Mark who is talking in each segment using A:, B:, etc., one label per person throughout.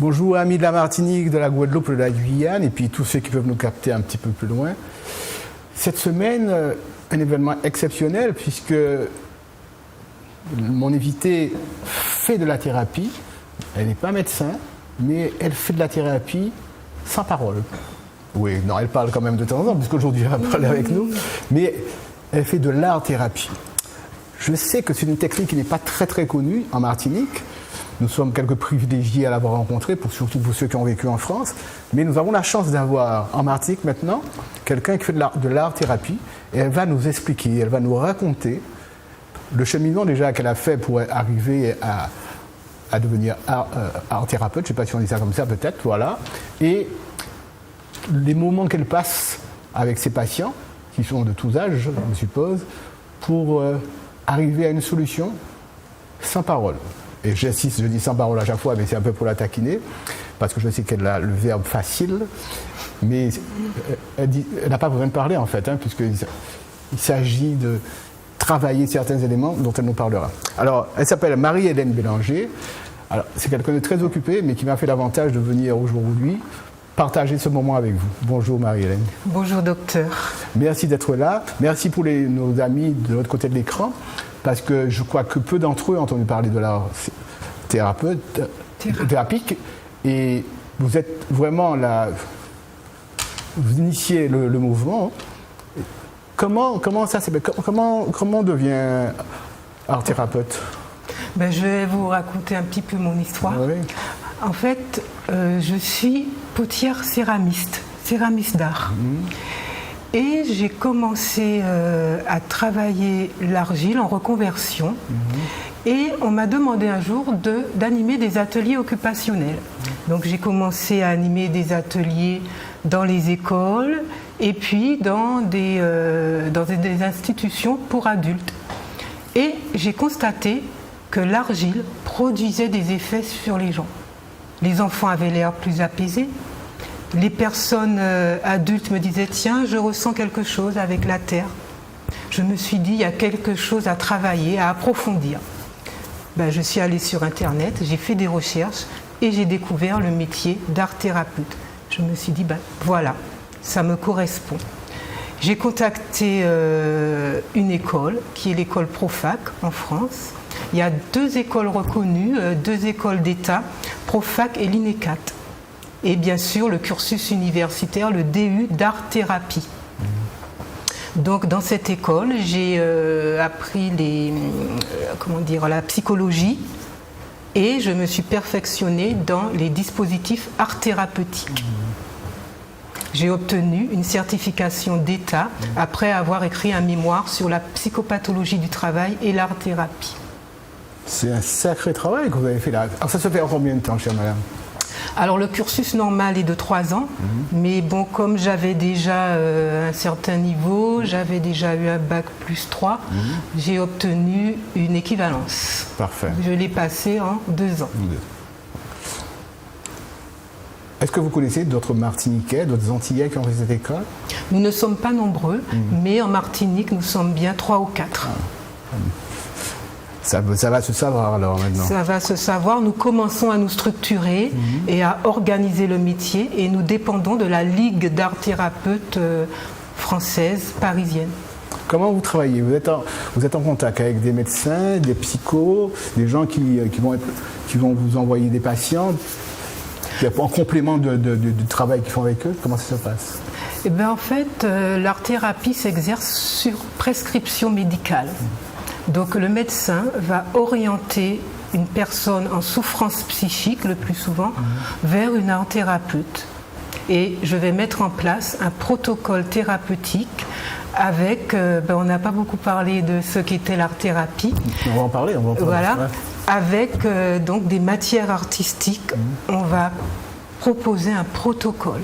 A: Bonjour amis de la Martinique, de la Guadeloupe, de la Guyane et puis tous ceux qui peuvent nous capter un petit peu plus loin. Cette semaine, un événement exceptionnel puisque mon invité fait de la thérapie. Elle n'est pas médecin, mais elle fait de la thérapie sans parole. Oui, non, elle parle quand même de temps en temps puisqu'aujourd'hui elle va parler avec nous, mais elle fait de l'art-thérapie. Je sais que c'est une technique qui n'est pas très très connue en Martinique. Nous sommes quelques privilégiés à l'avoir rencontrée, surtout pour ceux qui ont vécu en France. Mais nous avons la chance d'avoir en Martinique maintenant quelqu'un qui fait de l'art-thérapie. Et elle va nous expliquer, elle va nous raconter le cheminement déjà qu'elle a fait pour arriver à devenir art-thérapeute. Je ne sais pas si on dit ça comme ça, peut-être, voilà. Et les moments qu'elle passe avec ses patients, qui sont de tous âges, je me suppose, pour arriver à une solution sans parole. Et j'insiste, je dis sans parole à chaque fois, mais c'est un peu pour la taquiner, parce que je sais qu'elle a le verbe facile, mais elle n'a pas besoin de parler en fait, puisqu'il s'agit de travailler certains éléments dont elle nous parlera. Alors, elle s'appelle Marie-Hélène Bélanger. Alors, c'est quelqu'un de très occupé, mais qui m'a fait l'avantage de venir aujourd'hui partager ce moment avec vous. Bonjour Marie-Hélène.
B: Bonjour docteur. Merci
A: d'être là. Merci pour nos amis de l'autre côté de l'écran. Parce que je crois que peu d'entre eux ont entendu parler de l'art thérapeutique. Et vous êtes vraiment là, vous initiez le mouvement. Comment ça s'est fait? Comment on devient art thérapeute?
B: Je vais vous raconter un petit peu mon histoire. Oui. En fait, je suis potière céramiste d'art. Et j'ai commencé à travailler l'argile en reconversion. Et on m'a demandé un jour d'animer des ateliers occupationnels. Donc j'ai commencé à animer des ateliers dans les écoles et puis dans des institutions pour adultes. Et j'ai constaté que l'argile produisait des effets sur les gens. Les enfants avaient l'air plus apaisés. Les personnes adultes me disaient « Tiens, je ressens quelque chose avec la terre ». Je me suis dit « Il y a quelque chose à travailler, à approfondir ». Je suis allée sur Internet, j'ai fait des recherches et j'ai découvert le métier d'art-thérapeute. Je me suis dit « Voilà, ça me correspond ». J'ai contacté une école, qui est l'école Profac en France. Il y a 2 écoles reconnues, 2 écoles d'État, Profac et l'INECAT. Et bien sûr, le cursus universitaire, le DU d'art-thérapie. Donc, dans cette école, j'ai appris la psychologie et je me suis perfectionnée dans les dispositifs art thérapeutiques. J'ai obtenu une certification d'État après avoir écrit un mémoire sur la psychopathologie du travail et l'art-thérapie.
A: C'est un sacré travail que vous avez fait là. Alors, ça se fait en combien de temps, chère madame ?
B: Alors le cursus normal est de 3 ans, mais bon, comme j'avais déjà un certain niveau, j'avais déjà eu un bac plus 3, j'ai obtenu une équivalence.
A: Parfait.
B: Je l'ai passé en 2 ans.
A: Est-ce que vous connaissez d'autres Martiniquais, d'autres Antillais qui ont fait cette école?
B: Nous ne sommes pas nombreux, mais en Martinique, nous sommes bien 3 ou 4.
A: Ça va se savoir alors maintenant.
B: Ça va se savoir. Nous commençons à nous structurer et à organiser le métier et nous dépendons de la Ligue d'art thérapeute française, parisienne.
A: Comment vous travaillez? Vous êtes en contact avec des médecins, des psychos, des gens qui vont vous envoyer des patients en complément du travail qu'ils font avec eux? Comment ça se passe?
B: En fait, l'art thérapie s'exerce sur prescription médicale. Donc le médecin va orienter une personne en souffrance psychique, le plus souvent, vers une art thérapeute. Et je vais mettre en place un protocole thérapeutique avec, on n'a pas beaucoup parlé de ce qu'était l'art thérapie.
A: On va en parler.
B: Voilà, ouais. Avec donc des matières artistiques, on va proposer un protocole.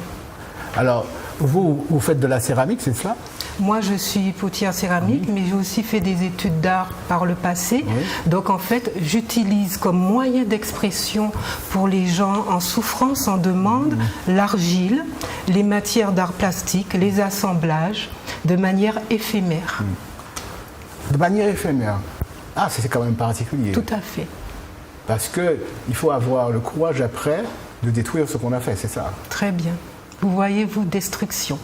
A: Alors, vous faites de la céramique, c'est cela ?
B: Moi, je suis potière céramique, mais j'ai aussi fait des études d'art par le passé. Oui. Donc, en fait, j'utilise comme moyen d'expression pour les gens en souffrance, en demande, l'argile, les matières d'art plastique, les assemblages, de manière éphémère.
A: De manière éphémère? Ah, c'est quand même particulier.
B: Tout à fait.
A: Parce qu'il faut avoir le courage après de détruire ce qu'on a fait, c'est ça?
B: Très bien. Vous voyez-vous, destruction.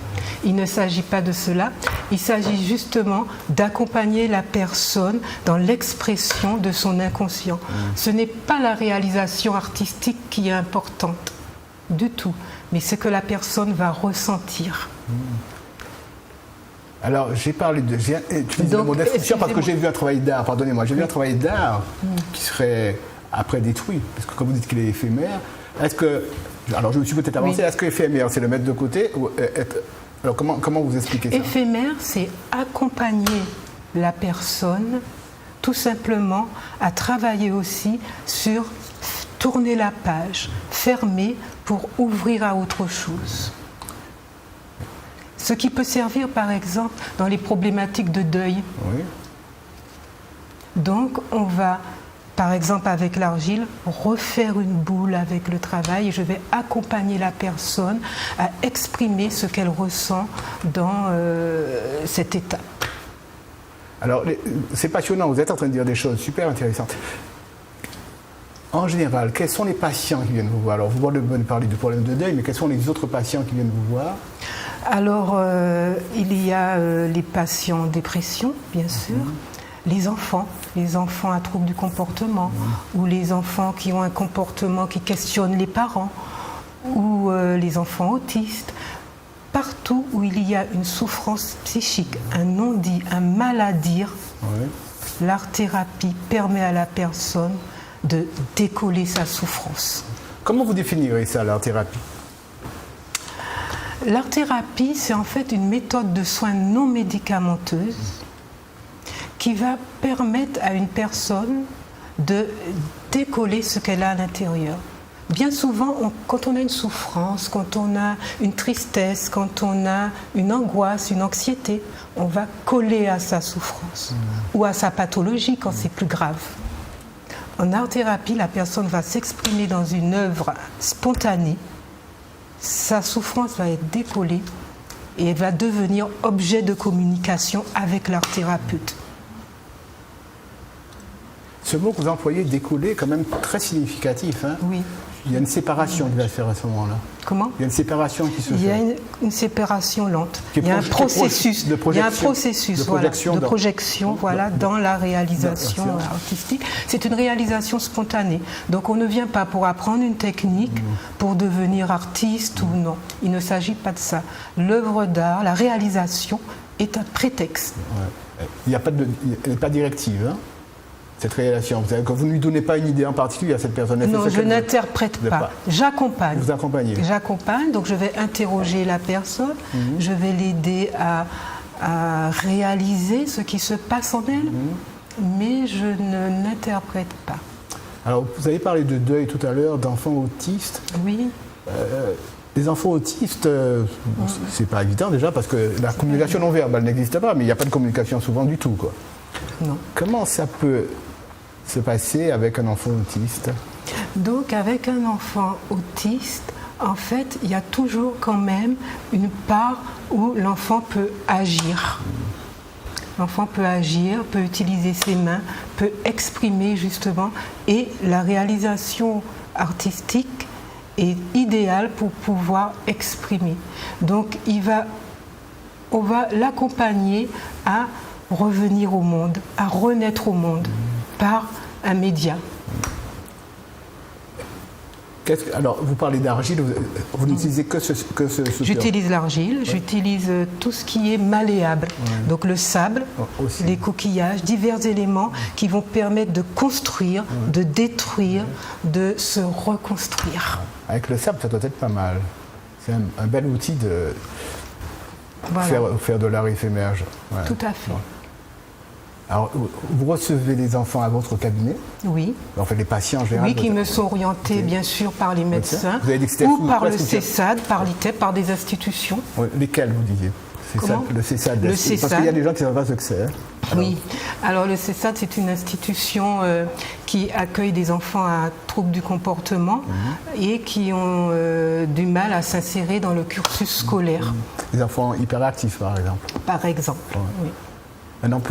B: Il ne s'agit pas de cela. Il s'agit justement d'accompagner la personne dans l'expression de son inconscient. Ce n'est pas la réalisation artistique qui est importante du tout, mais ce que la personne va ressentir.
A: Alors, j'ai parlé de... J'ai utilisé le mot destruction parce que j'ai vu un travail d'art, pardonnez-moi, j'ai vu un travail d'art qui serait après détruit, parce que comme vous dites qu'il est éphémère, est-ce que... Alors, je me suis peut-être avancé, est-ce que éphémère, c'est le mettre de côté ou alors, comment vous expliquez ça?
B: Éphémère, c'est accompagner la personne tout simplement à travailler aussi sur tourner la page, fermer pour ouvrir à autre chose. Ce qui peut servir par exemple dans les problématiques de deuil.
A: Oui.
B: Donc on va par exemple avec l'argile refaire une boule avec le travail et je vais accompagner la personne à exprimer ce qu'elle ressent dans cet état.
A: Alors c'est passionnant, vous êtes en train de dire des choses super intéressantes. En général, quels sont les patients qui viennent vous voir? Alors, vous parlez du problème de deuil, mais quels sont les autres patients qui viennent vous voir?
B: Alors, il y a les patients en dépression, bien sûr, les enfants à troubles du comportement, ou les enfants qui ont un comportement qui questionne les parents, ou les enfants autistes. Partout où il y a une souffrance psychique, un non-dit, un mal à dire, l'art-thérapie permet à la personne de décoller sa souffrance.
A: Comment vous définirez ça, l'art-thérapie?
B: L'art-thérapie, c'est en fait une méthode de soins non médicamenteuse qui va permettre à une personne de décoller ce qu'elle a à l'intérieur. Bien souvent, quand on a une souffrance, quand on a une tristesse, quand on a une angoisse, une anxiété, on va coller à sa souffrance ou à sa pathologie quand c'est plus grave. En art-thérapie, la personne va s'exprimer dans une œuvre spontanée, sa souffrance va être décollée et elle va devenir objet de communication avec l'art-thérapeute.
A: Ce mot que vous employez, décoller, est quand même très significatif. Hein? Oui. Il y a une séparation qui va se faire à ce moment-là.
B: Comment?
A: Il y a une séparation qui se fait.
B: Il y a une séparation lente. Il y a un processus de projection dans la réalisation artistique. C'est une réalisation spontanée. Donc on ne vient pas pour apprendre une technique, pour devenir artiste ou non. Il ne s'agit pas de ça. L'œuvre d'art, la réalisation est un prétexte.
A: Ouais. Il n'y a pas directive, hein? Cette réalisation. Quand vous ne lui donnez pas une idée en particulier à cette personne.
B: Non, je n'interprète pas. J'accompagne.
A: Vous accompagnez.
B: J'accompagne, donc je vais interroger la personne, je vais l'aider à réaliser ce qui se passe en elle, mais je ne n'interprète pas.
A: Alors, vous avez parlé de deuil tout à l'heure, d'enfants autistes.
B: Oui.
A: Les enfants autistes, c'est pas évident déjà, parce que la communication non verbale n'existe pas, mais il n'y a pas de communication souvent du tout, quoi.
B: Non.
A: Comment ça peut se passer avec un enfant autiste?
B: Donc avec un enfant autiste, en fait, il y a toujours quand même une part où l'enfant peut agir. L'enfant peut agir, peut utiliser ses mains, peut exprimer justement, et la réalisation artistique est idéale pour pouvoir exprimer. Donc on va l'accompagner à revenir au monde, à renaître au monde par un média.
A: Alors, vous parlez d'argile, vous n'utilisez que ce
B: J'utilise l'argile, j'utilise tout ce qui est malléable. Donc le sable, les coquillages, divers éléments qui vont permettre de construire, de détruire, de se reconstruire.
A: Avec le sable, ça doit être pas mal. C'est un bel outil de faire de l'art éphémère.
B: Ouais. Tout à fait.
A: Alors, vous recevez les enfants à votre cabinet?
B: Oui.
A: En fait, les patients en général.
B: Oui, qui me sont orientés, bien sûr, par les médecins, ou par le CESAD, par l'ITEP, par des institutions.
A: Lesquelles, vous disiez?
B: Comment?
A: Le CESAD.
B: Le CESAD.
A: Parce qu'il y a des gens qui ne savent pas ce que c'est.
B: Oui. Alors, le CESAD, c'est une institution qui accueille des enfants à troubles du comportement et qui ont du mal à s'insérer dans le cursus scolaire.
A: Des enfants hyperactifs, par exemple.
B: Par exemple, oui.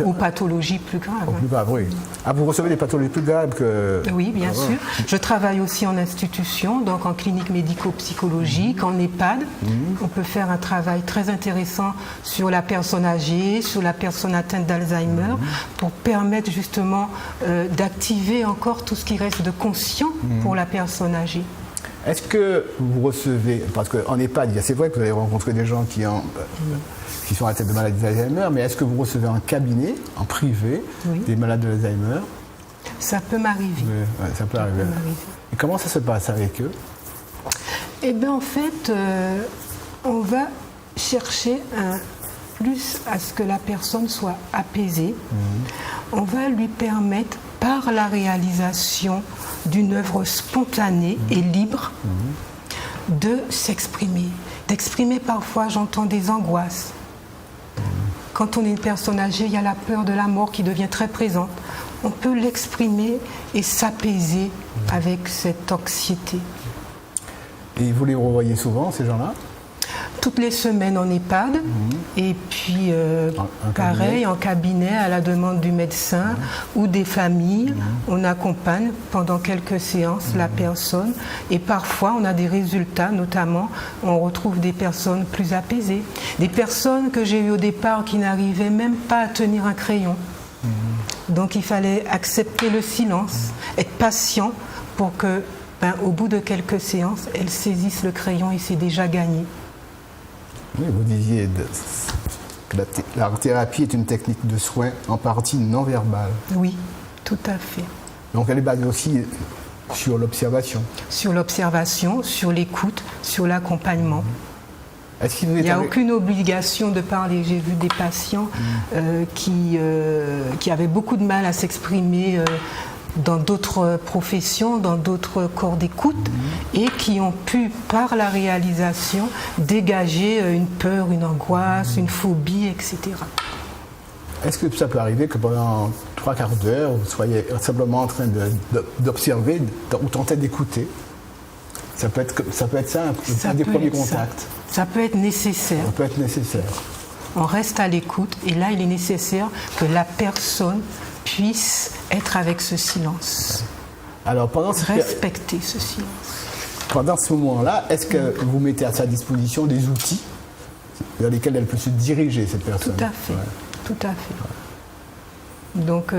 B: Ou pathologies plus graves.
A: Plus grave, oui. Ah, vous recevez des pathologies plus graves que...
B: Oui, bien sûr. Je travaille aussi en institution, donc en clinique médico-psychologique, en EHPAD. On peut faire un travail très intéressant sur la personne âgée, sur la personne atteinte d'Alzheimer, pour permettre justement d'activer encore tout ce qui reste de conscient pour la personne âgée.
A: Est-ce que vous recevez, parce qu'en EHPAD, c'est vrai que vous avez rencontré des gens qui sont atteints de maladies d'Alzheimer, mais est-ce que vous recevez en cabinet, en privé, des malades d'Alzheimer?
B: Ça peut m'arriver.
A: Oui, ça peut arriver. Et comment ça se passe avec eux?
B: Eh bien, en fait, on va chercher plus à ce que la personne soit apaisée. On va lui permettre, par la réalisation d'une œuvre spontanée et libre, de s'exprimer. D'exprimer parfois, j'entends des angoisses. Quand on est une personne âgée, il y a la peur de la mort qui devient très présente. On peut l'exprimer et s'apaiser avec cette anxiété.
A: Et vous les revoyez souvent, ces gens-là?
B: Toutes les semaines en EHPAD, et puis pareil, en cabinet, à la demande du médecin ou des familles. On accompagne pendant quelques séances la personne, et parfois on a des résultats, notamment on retrouve des personnes plus apaisées. Des personnes que j'ai eues au départ qui n'arrivaient même pas à tenir un crayon. Donc il fallait accepter le silence, être patient pour que, au bout de quelques séances, elles saisissent le crayon et c'est déjà gagné.
A: Oui, vous disiez que l'art thérapie est une technique de soin en partie non verbale.
B: Oui, tout à fait.
A: Donc elle est basée aussi sur l'observation. Sur
B: l'observation, sur l'écoute, sur l'accompagnement. Il n'y a aucune obligation de parler. J'ai vu des patients qui avaient beaucoup de mal à s'exprimer dans d'autres professions, dans d'autres corps d'écoute, et qui ont pu, par la réalisation, dégager une peur, une angoisse, une phobie, etc.
A: Est-ce que ça peut arriver que pendant 3 quarts d'heure, vous soyez simplement en train d'observer ou tenter d'écouter? Ça peut être ça, un des premiers contacts.
B: Ça peut être nécessaire.
A: Ça peut être nécessaire.
B: On reste à l'écoute, et là, il est nécessaire que la personne puisse être avec ce silence.
A: Alors,
B: respecter ce silence.
A: Pendant ce moment-là, est-ce que vous mettez à sa disposition des outils vers lesquels elle peut se diriger, cette personne?
B: Tout à fait. Tout à fait. Donc,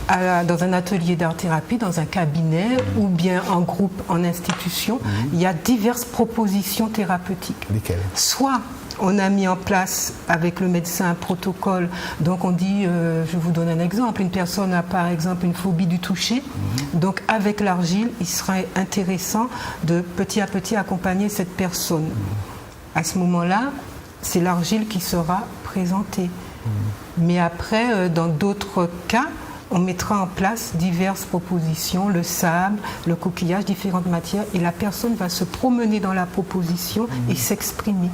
B: dans un atelier d'art-thérapie, dans un cabinet ou bien en groupe, en institution, il y a diverses propositions thérapeutiques.
A: Lesquelles?
B: Soit on a mis en place avec le médecin un protocole, donc on dit, je vous donne un exemple, une personne a par exemple une phobie du toucher, donc avec l'argile, il serait intéressant de petit à petit accompagner cette personne. À ce moment-là, c'est l'argile qui sera présentée. Mais après, dans d'autres cas, on mettra en place diverses propositions, le sable, le coquillage, différentes matières, et la personne va se promener dans la proposition et s'exprimer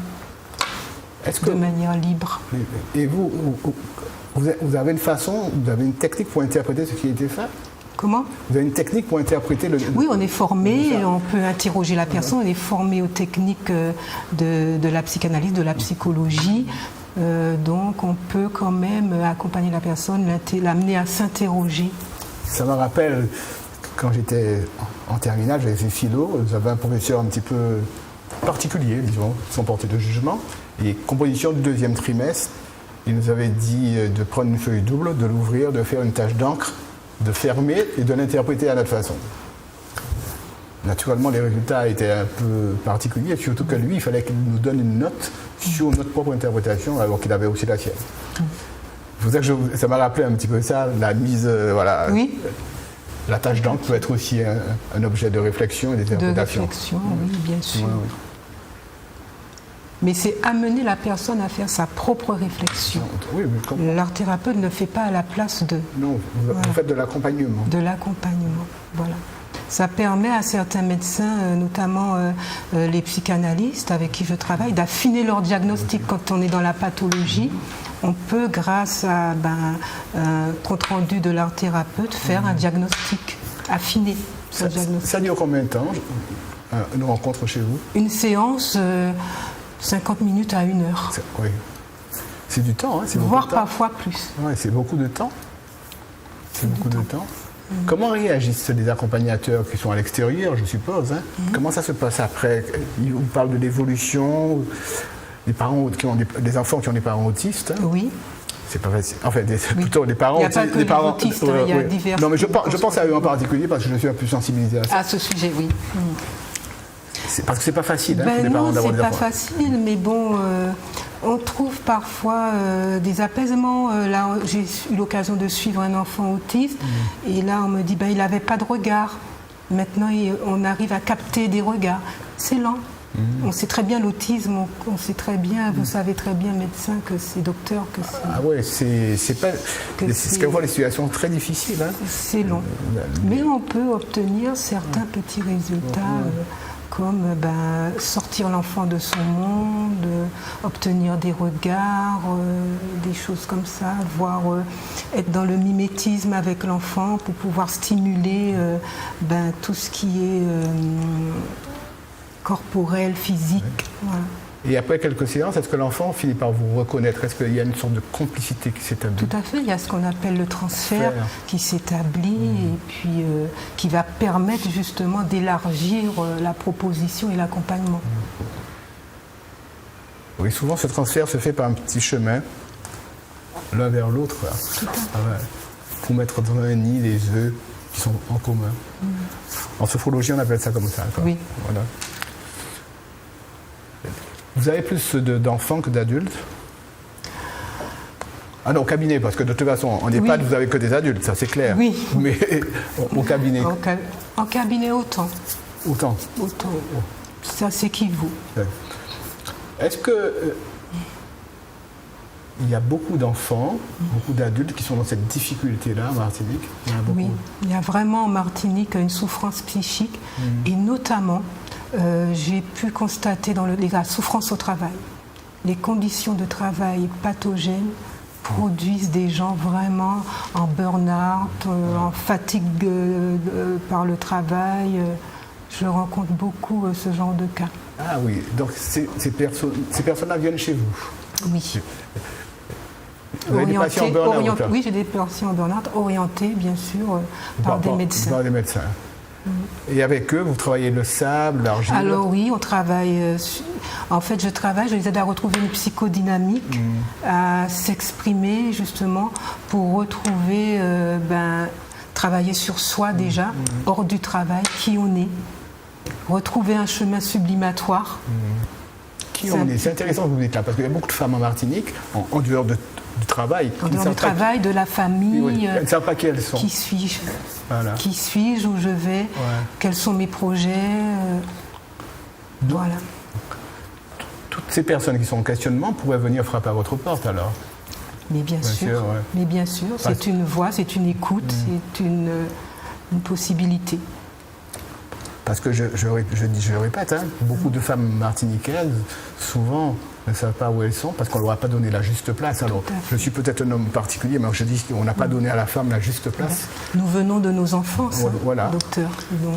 B: de manière libre.
A: Et vous avez une façon, vous avez une technique pour interpréter ce qui a été fait?
B: Comment?
A: Vous avez une technique pour interpréter le...
B: Oui, on est formé, on peut interroger la personne, on est formé aux techniques de la psychanalyse, de la psychologie. Donc on peut quand même accompagner la personne, l'amener à s'interroger. Ça
A: me rappelle quand j'étais en terminale, j'avais fait philo, j'avais un professeur un petit peu particulier, disons, sans porter de jugement, et composition du 2e trimestre, il nous avait dit de prendre une feuille double, de l'ouvrir, de faire une tache d'encre, de fermer et de l'interpréter à notre façon. Naturellement, les résultats étaient un peu particuliers, surtout que lui, il fallait qu'il nous donne une note sur notre propre interprétation, alors qu'il avait aussi la sienne. C'est pour ça que ça m'a rappelé un petit peu ça, la mise, voilà. Oui. La tâche d'encre peut être aussi un objet de réflexion et d'interprétation. De réflexion, oui, bien sûr. Ouais, oui. Mais c'est amener la personne à faire sa propre réflexion. Oui, l'art-thérapeute ne fait pas à la place de... Non, vous faites de l'accompagnement. De l'accompagnement, voilà. Ça permet à certains médecins, notamment les psychanalystes avec qui je travaille, d'affiner leur diagnostic. Quand on est dans la pathologie, on peut, grâce à un compte-rendu de l'art-thérapeute, faire un diagnostic, affiner ce diagnostic. Ça dure combien de temps, une rencontre chez vous? Une séance, 50 minutes à 1 heure. Oui. C'est du temps, hein, c'est beaucoup
B: voire
A: de temps.
B: parfois plus.
A: Ouais, c'est beaucoup de temps. C'est beaucoup de temps. Comment réagissent les accompagnateurs qui sont à l'extérieur, je suppose, hein? Comment ça se passe après? Ils vous parlent de l'évolution, des parents qui ont des enfants qui ont des parents autistes. Hein?
B: Oui.
A: C'est pas facile. En fait, plutôt les parents.
B: Il n'y a pas que
A: les parents,
B: autistes, il y a divers.
A: Non, mais je pense à eux en particulier parce que je suis un peu sensibilisé à ça.
B: À ce sujet, oui.
A: C'est parce que c'est pas facile, hein, pour les
B: Non,
A: parents d'avoir
B: c'est
A: des
B: pas
A: enfants.
B: facile, mais bon, on trouve parfois des apaisements. Là, j'ai eu l'occasion de suivre un enfant autiste, et là, on me dit, il n'avait pas de regard. Maintenant, on arrive à capter des regards. C'est lent. On sait très bien l'autisme, on sait très bien, vous savez très bien, médecin, que c'est docteur, que c'est...
A: Ah ouais, c'est pas... C'est quelquefois des situations très difficiles. Hein.
B: C'est long. Mais on peut obtenir certains petits résultats, comme sortir l'enfant de son monde, obtenir des regards, des choses comme ça, voire être dans le mimétisme avec l'enfant pour pouvoir stimuler tout ce qui est... corporel, physique. Voilà.
A: Et après quelques séances, est-ce que l'enfant finit par vous reconnaître? Est-ce qu'il y a une sorte de complicité qui s'établit?
B: Tout à fait, il y a ce qu'on appelle le transfert qui s'établit et puis qui va permettre justement d'élargir la proposition et l'accompagnement.
A: Oui, souvent ce transfert se fait par un petit chemin, l'un vers l'autre, pour mettre dans un nid les œufs qui sont en commun. En sophrologie, on appelle ça comme ça. Quoi.
B: Oui.
A: Voilà. Vous avez plus d'enfants que d'adultes? Ah non, au cabinet, parce que de toute façon, en EHPAD, vous n'avez que des adultes, ça c'est clair.
B: Oui.
A: Mais au cabinet?
B: En cabinet, autant.
A: Autant?
B: Autant. Ça s'équivaut.
A: Est-ce que... il y a beaucoup d'enfants, beaucoup d'adultes qui sont dans cette difficulté-là en Martinique? Il y en a beaucoup.
B: Oui, il y a vraiment en Martinique une souffrance psychique et notamment, j'ai pu constater dans la souffrance au travail. Les conditions de travail pathogènes produisent des gens vraiment en burn-out, en fatigue par le travail. Je rencontre beaucoup ce genre de cas.
A: Ah oui, donc ces personnes-là viennent chez vous?
B: Oui.
A: Vous avez des patients en burn-out?
B: Oui, j'ai des patients en burn-out orientés, bien sûr, par des médecins.
A: Par des médecins. Et avec eux, vous travaillez le sable, l'argile?
B: Alors oui, on travaille. En fait, je les aide à retrouver une psychodynamique, à s'exprimer justement pour retrouver, travailler sur soi déjà, hors du travail, qui on est, retrouver un chemin sublimatoire.
A: Qui on est? C'est intéressant que vous dites là, parce qu'il y a beaucoup de femmes en Martinique, en dehors du travail.
B: En dehors du travail, de la famille.
A: Oui, elles ne savent pas qui elles sont.
B: Qui suis-je?
A: Voilà.
B: Qui suis-je? Où je vais? Quels sont mes projets? Voilà.
A: Toutes ces personnes qui sont en questionnement pourraient venir frapper à votre porte alors?
B: Mais bien sûr. Mais bien sûr, c'est une voix, c'est une écoute, c'est une possibilité.
A: Parce que je le répète, hein, beaucoup de femmes martiniquaises, souvent, ne savent pas où elles sont parce qu'on ne leur a pas donné la juste place. Alors, je suis peut-être un homme particulier, mais je dis qu'on n'a pas donné à la femme la juste place.
B: Nous venons de nos enfances,
A: voilà.
B: Docteur.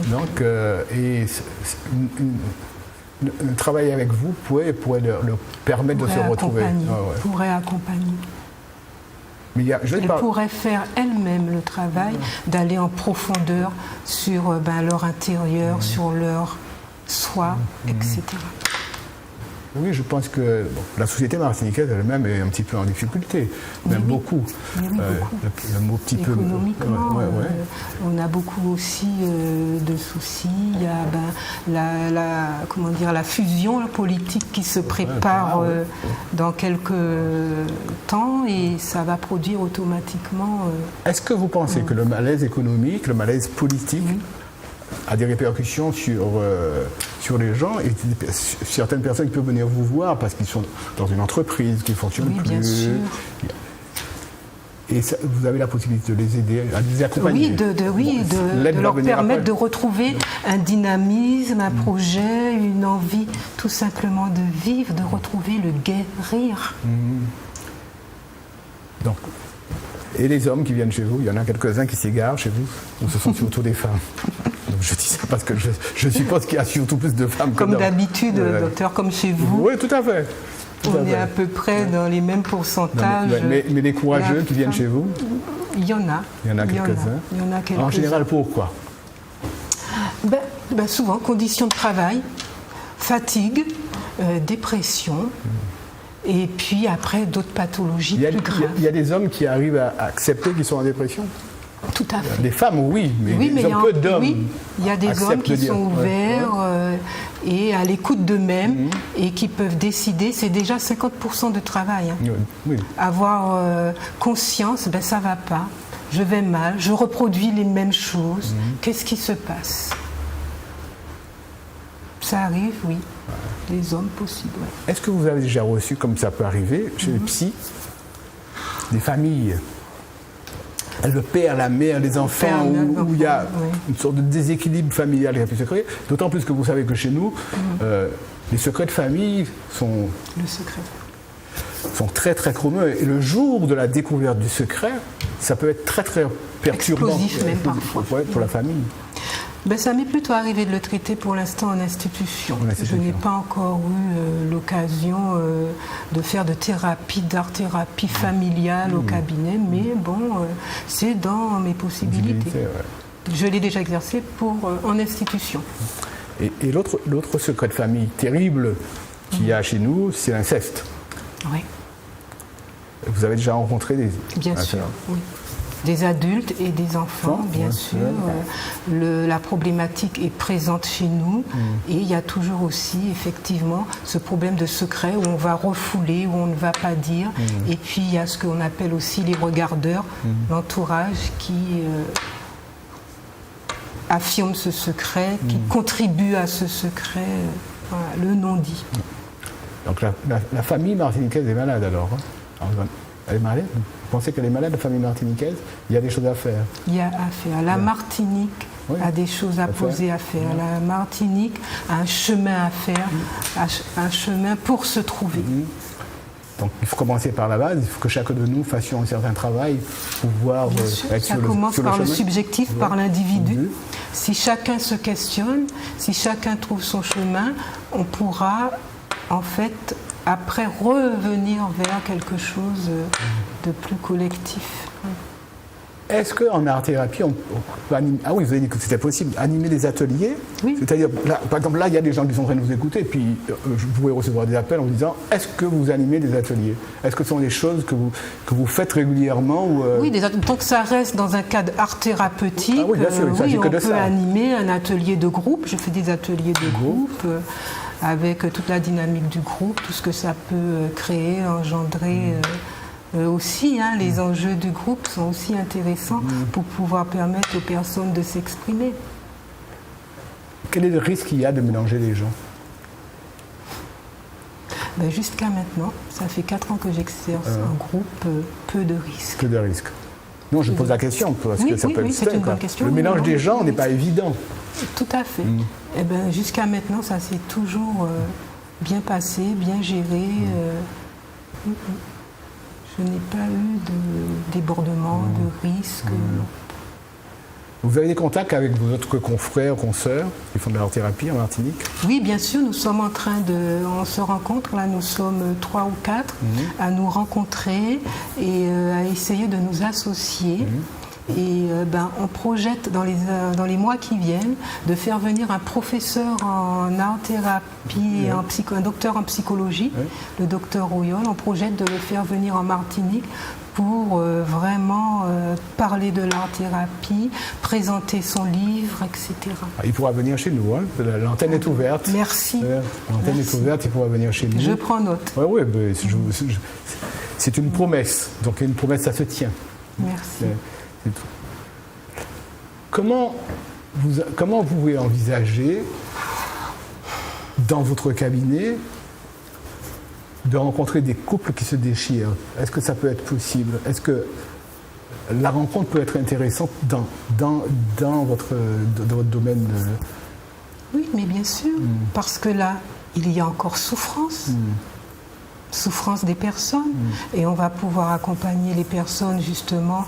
A: Donc, travailler avec vous pourrait leur permettre de se retrouver.
B: Pourrait accompagner.
A: Mais
B: elle pourrait faire elle-même le travail d'aller en profondeur sur leur intérieur, sur leur soi, etc.
A: Oui, je pense que la société martiniquaise elle-même est un petit peu en difficulté, même beaucoup.
B: Mais oui, beaucoup.
A: Le mot petit peu.
B: Économiquement, on a beaucoup aussi de soucis. Il y a la fusion politique qui se prépare dans quelques temps et ça va produire automatiquement.
A: Est-ce que vous pensez que le malaise économique, le malaise politique a des répercussions sur les gens et certaines personnes qui peuvent venir vous voir parce qu'ils sont dans une entreprise qui ne fonctionne plus.
B: Bien sûr.
A: Et ça, vous avez la possibilité de les aider, à les accompagner.
B: De leur permettre de retrouver un dynamisme, un projet, une envie tout simplement de vivre, de retrouver le gai rire.
A: Donc, et les hommes qui viennent chez vous, il y en a quelques-uns qui s'égarent chez vous, ou ce sont surtout des femmes? Donc je dis ça parce que je suppose qu'il y a surtout plus de femmes
B: comme d'habitude, docteur, comme chez vous.
A: Oui, tout à fait.
B: On est à peu près dans les mêmes pourcentages.
A: Mais les courageux qui viennent chez vous?
B: Il y en a.
A: Il y en a quelques-uns. En général, pourquoi?
B: Souvent, conditions de travail, fatigue, dépression, et puis après d'autres pathologies plus graves.
A: Il y a des hommes qui arrivent à accepter qu'ils sont en dépression?
B: Tout à fait.
A: Des femmes, oui, mais peu d'hommes.
B: Oui, il y a des hommes qui sont ouverts et à l'écoute d'eux-mêmes et qui peuvent décider. C'est déjà 50% de travail. Hein.
A: Oui.
B: Avoir conscience, ça va pas, je vais mal, je reproduis les mêmes choses. Qu'est-ce qui se passe? Ça arrive, oui. Les hommes possibles. Ouais.
A: Est-ce que vous avez déjà reçu, comme ça peut arriver, chez les psys, des familles, le père, la mère, les enfants, où il y a une sorte de déséquilibre familial et secret, d'autant plus que vous savez que chez nous, les secrets de famille sont très très communs. Et le jour de la découverte du secret, ça peut être très très perturbant.
B: Explosif même parfois.
A: Pour la famille.
B: Ça m'est plutôt arrivé de le traiter pour l'instant en institution. Je n'ai pas encore eu l'occasion de faire de thérapie, d'art-thérapie familiale au cabinet, mais c'est dans mes possibilités. Je l'ai déjà exercé en institution.
A: Et l'autre secret de famille terrible qu'il y a chez nous, c'est l'inceste.
B: Oui.
A: Vous avez déjà rencontré des...
B: Bien sûr, oui. Des adultes et des enfants, bien sûr. La problématique est présente chez nous et il y a toujours aussi, effectivement, ce problème de secret où on va refouler, où on ne va pas dire. Et puis, il y a ce qu'on appelle aussi les regardeurs, l'entourage qui affirme ce secret, qui contribue à ce secret, le non-dit.
A: Donc, la famille martiniquaise est malade alors, hein? Elle est malade? Vous pensez qu'elle est malade, la famille martiniquaise? Il y a des choses à faire.
B: Il y a à faire. La Martinique a des choses à poser à faire. La Martinique a un chemin à faire, un chemin pour se trouver.
A: Donc il faut commencer par la base, il faut que chacun de nous fassions un certain travail pour pouvoir être sur le chemin. Ça
B: commence par le subjectif, par l'individu. Si chacun se questionne, si chacun trouve son chemin, on pourra en fait après revenir vers quelque chose de plus collectif.
A: Est-ce qu'en art-thérapie, on peut animer... Ah oui, vous avez dit que c'était possible, animer des ateliers?
B: Oui.
A: C'est-à-dire, par exemple, là, il y a des gens qui sont en train de vous écouter, puis vous pouvez recevoir des appels en vous disant, est-ce que vous animez des ateliers? Est-ce que ce sont des choses que vous faites régulièrement ou
B: Oui, tant que ça reste dans un cadre art thérapeutique,
A: bien sûr, il
B: on peut animer un atelier de groupe. Je fais des ateliers de groupe avec toute la dynamique du groupe, tout ce que ça peut créer, engendrer... aussi, les enjeux du groupe sont aussi intéressants pour pouvoir permettre aux personnes de s'exprimer.
A: Quel est le risque qu'il y a de mélanger les gens?
B: Jusqu'à maintenant, ça fait 4 ans que j'exerce en groupe, peu de risques.
A: Peu de risques. Non, je pose la question, parce que ça peut être
B: c'est une bonne question.
A: Le mélange des gens n'est pas évident.
B: Tout à fait. Jusqu'à maintenant, ça s'est toujours bien passé, bien géré. Je n'ai pas eu de débordement, de risque.
A: Vous avez des contacts avec vos autres confrères, consoeurs qui font de l'art-thérapie en Martinique?
B: Oui, bien sûr, nous sommes en train on se rencontre, là nous sommes 3 ou 4 à nous rencontrer et à essayer de nous associer. Et on projette dans les mois qui viennent de faire venir un professeur en art-thérapie, un docteur en psychologie, le docteur Royol. On projette de le faire venir en Martinique pour vraiment parler de l'art-thérapie, présenter son livre, etc.
A: Il pourra venir chez nous, hein. L'antenne est ouverte.
B: Merci.
A: L'antenne est ouverte, il pourra venir chez nous.
B: Je prends note.
A: Oui, c'est une promesse. Donc une promesse, ça se tient.
B: Merci.
A: Comment vous pouvez envisager, dans votre cabinet, de rencontrer des couples qui se déchirent? Est-ce que ça peut être possible? Est-ce que la rencontre peut être intéressante dans votre domaine
B: Oui, mais bien sûr, parce que là, il y a encore souffrance. Souffrance des personnes. Et on va pouvoir accompagner les personnes, justement,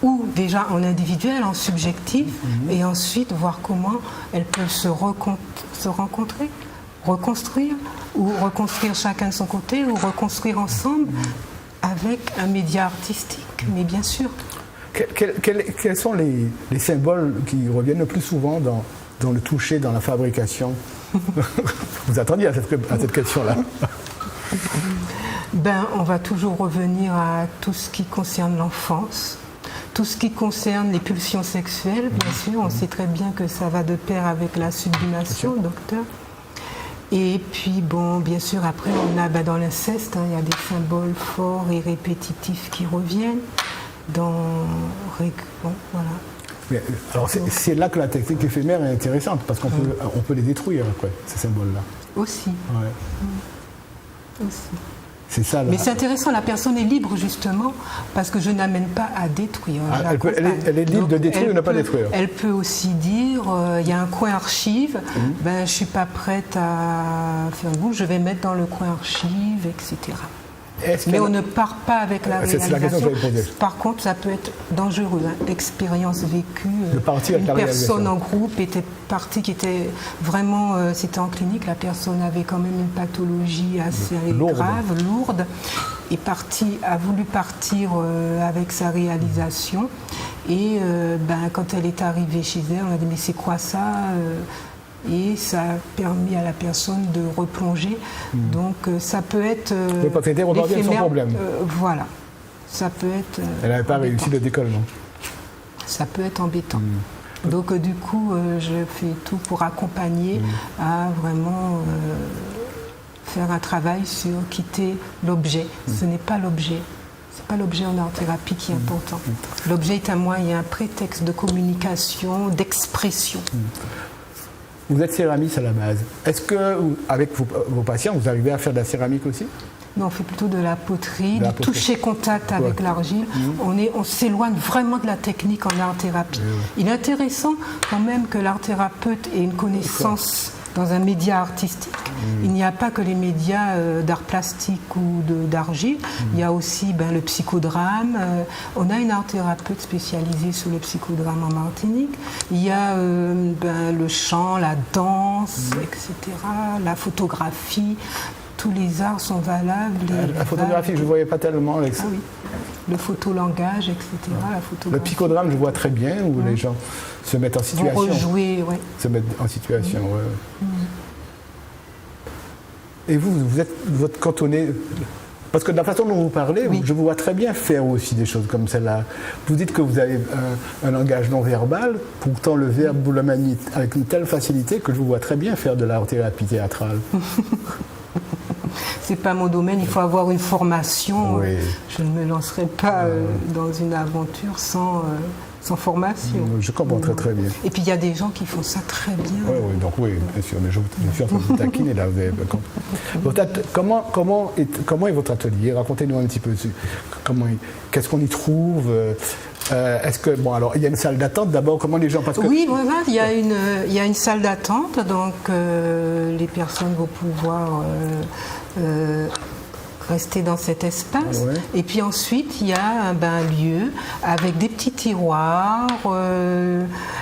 B: ou déjà en individuel, en subjectif, et ensuite voir comment elles peuvent se rencontrer reconstruire, ou reconstruire chacun de son côté, ou reconstruire ensemble avec un média artistique, mais bien sûr.
A: Quels sont les symboles qui reviennent le plus souvent dans le toucher, dans la fabrication? Vous attendiez à cette question-là.
B: On va toujours revenir à tout ce qui concerne l'enfance, tout ce qui concerne les pulsions sexuelles, bien sûr. On sait très bien que ça va de pair avec la sublimation, docteur. Et puis, bien sûr, après, on a dans l'inceste, il y a des symboles forts et répétitifs qui reviennent. Voilà.
A: Mais, alors c'est là que la technique éphémère est intéressante, parce qu'on peut les détruire après, ces symboles-là.
B: Aussi.
A: Ouais.
B: Aussi.
A: C'est ça, là.
B: Mais c'est intéressant, la personne est libre justement, parce que je n'amène pas à détruire.
A: Elle est libre de détruire ou ne pas détruire.
B: Elle peut aussi dire, il y a un coin archive, je ne suis pas prête à faire un bout, je vais mettre dans le coin archive, etc. Mais on ne part pas avec la réalisation.
A: C'est la question que j'avais posée.
B: Par contre, ça peut être dangereux, l'expérience vécue.
A: De partir avec
B: une
A: la réalisation.
B: personne en groupe était partie, qui était vraiment, c'était en clinique, la personne avait quand même une pathologie assez grave, lourde, et a voulu partir avec sa réalisation. Et quand elle est arrivée chez elle, on a dit mais c'est quoi ça et ça a permis à la personne de replonger. Donc ça peut être
A: sans problème.
B: Voilà. Ça peut être
A: elle n'avait pas réussi le décollement.
B: Ça peut être embêtant. Donc du coup, je fais tout pour accompagner à vraiment faire un travail sur quitter l'objet. Ce n'est pas l'objet. C'est pas l'objet en art-thérapie qui est important. L'objet est un moyen, un prétexte de communication, d'expression.
A: Vous êtes céramiste à la base. Est-ce que, avec vos patients, vous arrivez à faire de la céramique aussi?
B: Non, on fait plutôt de la poterie, du toucher-contact avec l'argile. On s'éloigne vraiment de la technique en art-thérapie. Il est intéressant quand même que l'art-thérapeute ait une connaissance dans un média artistique. Il n'y a pas que les médias d'art plastique ou d'argile, il y a aussi le psychodrame. On a une art-thérapeute spécialisée sur le psychodrame en Martinique. Il y a le chant, la danse, etc., la photographie. Tous les arts sont valables.
A: La photographie, je ne voyais pas tellement.
B: Ah oui. Le photolangage, etc. La photographie.
A: Le psychodrame, je vois très bien, où les gens se mettent en situation.
B: Vont rejouer,
A: Se mettent en situation, Et vous êtes cantonné. Parce que de la façon dont vous parlez, je vous vois très bien faire aussi des choses comme celle-là. Vous dites que vous avez un langage non verbal, pourtant le verbe, vous le maniez avec une telle facilité que je vous vois très bien faire de l'art-thérapie théâtrale.
B: C'est pas mon domaine, il faut avoir une formation.
A: Oui.
B: Je ne me lancerai pas dans une aventure sans formation.
A: Je comprends très bien.
B: Et puis il y a des gens qui font ça très bien.
A: Oui, bien sûr, mais je suis en train de vous taquiner là. Comment est votre atelier? Racontez-nous un petit peu qu'est-ce qu'on y trouve. Est-ce que il y a une salle d'attente d'abord? Comment les gens
B: Oui, voilà, il y a une salle d'attente, donc les personnes vont pouvoir rester dans cet espace. Et puis ensuite, il y a un lieu avec des petits tiroirs,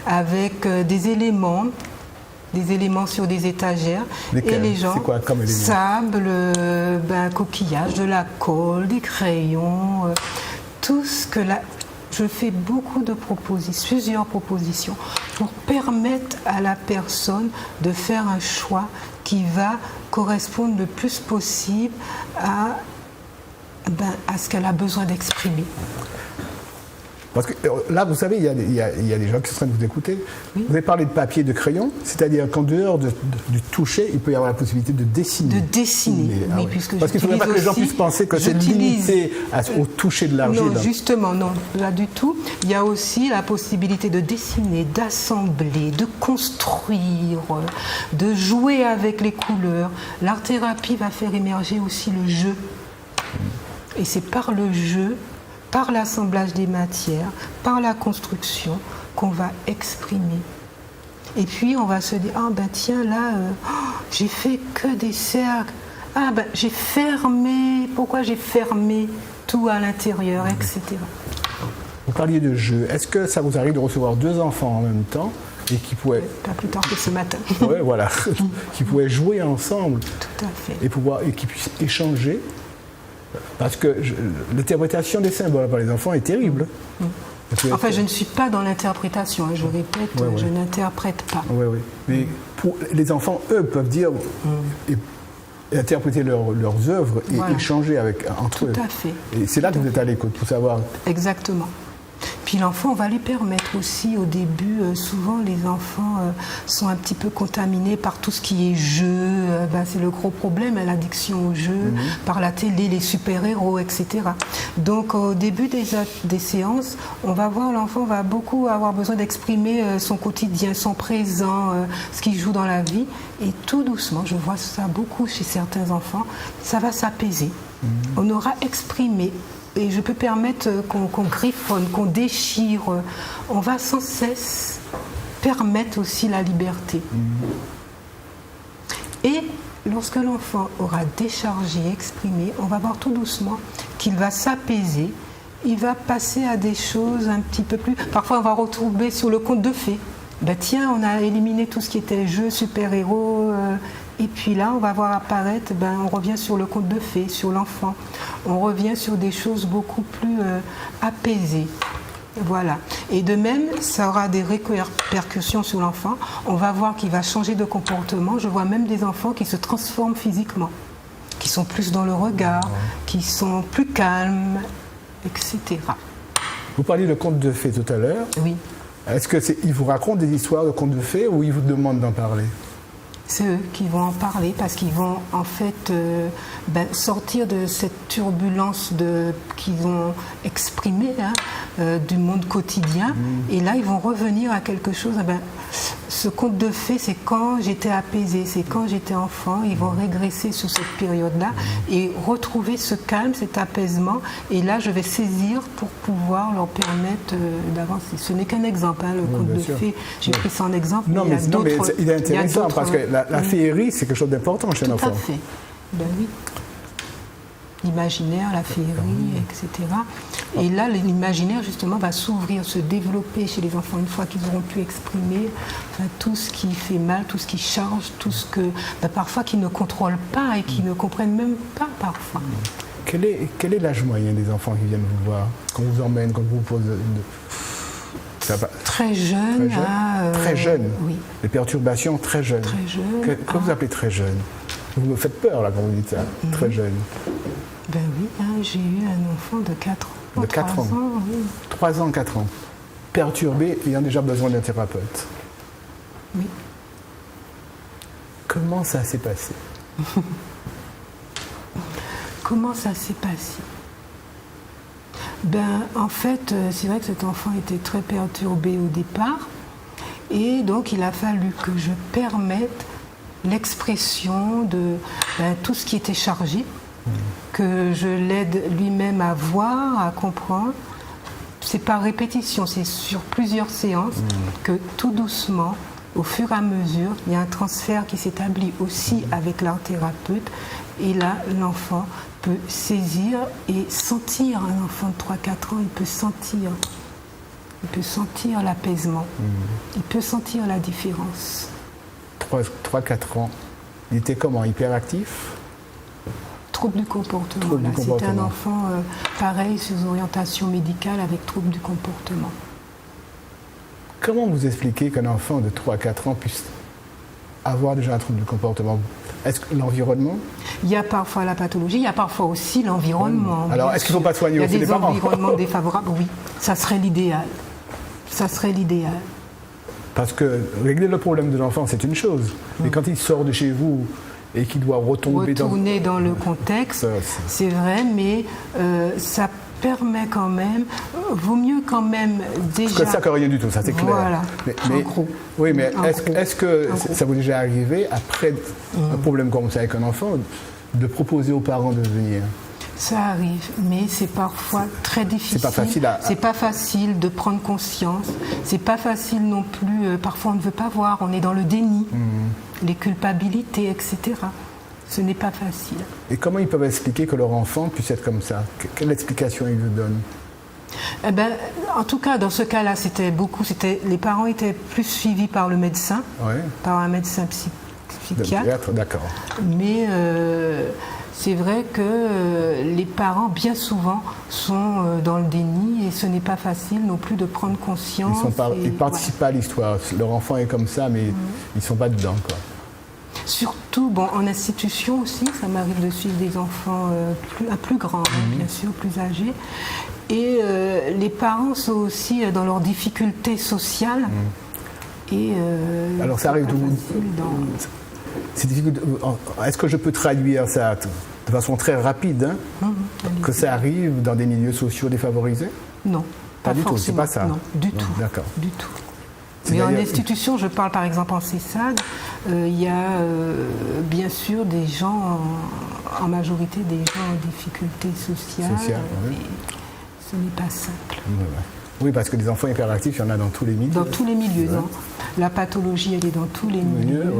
B: avec des éléments sur des étagères.
A: Lesquels?
B: Et les gens,
A: c'est quoi comme éléments?
B: sable, coquillage, de la colle, des crayons, tout ce que je fais beaucoup de plusieurs propositions pour permettre à la personne de faire un choix qui va correspondre le plus possible à ce qu'elle a besoin d'exprimer.
A: Parce que là, vous savez, il y a des gens qui sont en train de vous écouter. Oui. Vous avez parlé de papier et de crayon, c'est-à-dire qu'en dehors du toucher, il peut y avoir la possibilité de dessiner.
B: De dessiner, oui. Puisque
A: parce qu'il ne faudrait pas que les gens puissent penser que c'est limité au toucher de l'argile.
B: Non, justement, non, pas du tout. Il y a aussi la possibilité de dessiner, d'assembler, de construire, de jouer avec les couleurs. L'art-thérapie va faire émerger aussi le jeu. Et c'est par le jeu, par l'assemblage des matières, par la construction, qu'on va exprimer. Et puis on va se dire, tiens, là, j'ai fait que des cercles. J'ai fermé, pourquoi j'ai fermé tout à l'intérieur, etc.
A: Vous parliez de jeu. Est-ce que ça vous arrive de recevoir 2 enfants en même temps et qui pouvaient...
B: Pas plus tard que ce matin.
A: Ouais, voilà. Qui pouvaient jouer ensemble.
B: Tout à fait.
A: Et qui puissent échanger. Parce que l'interprétation des symboles par les enfants est terrible.
B: Enfin, je ne suis pas dans l'interprétation, hein, je répète, je n'interprète pas.
A: Oui, oui. Mais pour les enfants, eux, peuvent dire et interpréter leurs œuvres et échanger entre eux.
B: Tout à fait.
A: Et c'est là que vous êtes à l'écoute, pour savoir.
B: Exactement. Puis l'enfant, on va lui permettre aussi, au début, souvent les enfants sont un petit peu contaminés par tout ce qui est jeu. C'est le gros problème, l'addiction au jeu, par la télé, les super-héros, etc. Donc au début des séances, on va voir l'enfant va beaucoup avoir besoin d'exprimer son quotidien, son présent, ce qu'il joue dans la vie. Et tout doucement, je vois ça beaucoup chez certains enfants, ça va s'apaiser. On aura exprimé. Et je peux permettre qu'on griffonne, qu'on déchire. On va sans cesse permettre aussi la liberté. Et lorsque l'enfant aura déchargé, exprimé, on va voir tout doucement qu'il va s'apaiser. Il va passer à des choses un petit peu plus... Parfois, on va retrouver sur le conte de fées. Tiens, on a éliminé tout ce qui était jeu, super-héros... Et puis là, on va voir apparaître, on revient sur le conte de fées, sur l'enfant. On revient sur des choses beaucoup plus apaisées. Voilà. Et de même, ça aura des répercussions sur l'enfant. On va voir qu'il va changer de comportement. Je vois même des enfants qui se transforment physiquement, qui sont plus dans le regard, qui sont plus calmes, etc.
A: Vous parliez de conte de fées tout à l'heure.
B: Oui.
A: Est-ce qu'ils vous racontent des histoires de contes de fées ou ils vous demandent d'en parler ?
B: C'est eux qui vont en parler parce qu'ils vont en fait sortir de cette turbulence qu'ils ont exprimée du monde quotidien. Et là, ils vont revenir à quelque chose. Ce conte de fées, c'est quand j'étais apaisée, c'est quand j'étais enfant. Ils vont régresser sur cette période-là et retrouver ce calme, cet apaisement. Et là, je vais saisir pour pouvoir leur permettre d'avancer. Ce n'est qu'un exemple, le conte de fées. J'ai pris ça en exemple.
A: Non, mais il est intéressant parce que la féerie, c'est quelque chose d'important chez un enfant.
B: Tout à fait. Ben oui. L'imaginaire, la féerie, etc. Et là, l'imaginaire, justement, va s'ouvrir, se développer chez les enfants une fois qu'ils auront pu exprimer tout ce qui fait mal, tout ce qui charge, tout ce que, parfois, qu'ils ne contrôlent pas et qu'ils ne comprennent même pas, parfois.
A: Quel est l'âge moyen des enfants qui viennent vous voir, qu'on vous emmène, qu'on vous pose
B: Très jeune.
A: Très jeune.
B: Oui.
A: Les perturbations très jeunes.
B: Très jeune.
A: Que vous appelez très jeune? Vous me faites peur là quand vous dites ça. Très jeune.
B: Ben oui, j'ai eu un enfant de 4 ans.
A: De 4 ans.
B: Oui.
A: 3 ans, 4 ans. Perturbé, ayant déjà besoin d'un thérapeute.
B: Oui.
A: Comment ça s'est passé?
B: Comment ça s'est passé? En fait, c'est vrai que cet enfant était très perturbé au départ. Et donc, il a fallu que je permette l'expression de tout ce qui était chargé, que je l'aide lui-même à voir, à comprendre. C'est par répétition, c'est sur plusieurs séances que tout doucement, au fur et à mesure, il y a un transfert qui s'établit aussi avec l'art thérapeute. Et là, l'enfant peut saisir et sentir, un enfant de 3-4 ans, il peut sentir l'apaisement, il peut sentir la différence.
A: 3-4 ans, il était comment? Hyperactif?
B: Trouble du comportement. C'était un enfant pareil, sous orientation médicale avec trouble du comportement.
A: Comment vous expliquez qu'un enfant de 3-4 ans puisse avoir déjà un trouble du comportement? Est-ce que l'environnement? Il
B: y a parfois la pathologie, il y a parfois aussi l'environnement.
A: Alors, est-ce qu'il ne faut pas soigner aussi les parents?
B: Il y a des environnements défavorables, oui. Ça serait l'idéal. Ça serait l'idéal.
A: Parce que régler le problème de l'enfant, c'est une chose. Mais quand il sort de chez vous et qu'il doit retourner
B: dans le contexte, c'est vrai, mais ça permet quand même, vaut mieux quand même déjà...
A: Parce que ça que rien du tout, ça c'est clair.
B: Voilà,
A: mais, oui, mais est-ce que ça vous est déjà arrivé, après un problème comme ça avec un enfant, de proposer aux parents de venir?
B: Ça arrive, mais c'est parfois très difficile.
A: C'est pas
B: facile de prendre conscience. C'est pas facile non plus. Parfois, on ne veut pas voir. On est dans le déni, les culpabilités, etc. Ce n'est pas facile.
A: Et comment ils peuvent expliquer que leur enfant puisse être comme ça? Quelle explication ils vous donnent?
B: En tout cas, dans ce cas-là, les parents étaient plus suivis par le médecin, par un médecin psychiatre.
A: D'accord.
B: Mais c'est vrai que les parents, bien souvent, sont dans le déni et ce n'est pas facile non plus de prendre conscience.
A: Ils ne participent pas à l'histoire. Leur enfant est comme ça, mais ils ne sont pas dedans, quoi.
B: Surtout en institution aussi, ça m'arrive de suivre des enfants plus grands, bien sûr, plus âgés. Et les parents sont aussi dans leurs difficultés sociales.
A: Alors ça arrive d'où? C'est difficile. Est-ce que je peux traduire ça de façon très rapide, que ça arrive dans des milieux sociaux défavorisés?
B: Non,
A: pas du tout, c'est pas ça.
B: Non, du tout.
A: D'accord.
B: Du tout. Mais en institution, je parle par exemple en CESAD, il y a bien sûr des gens, en majorité des gens en difficulté sociale. Ce n'est pas simple.
A: Oui, parce que des enfants hyperactifs, il y en a dans tous les milieux.
B: Dans tous les milieux, non. La pathologie, elle est dans tous les milieux.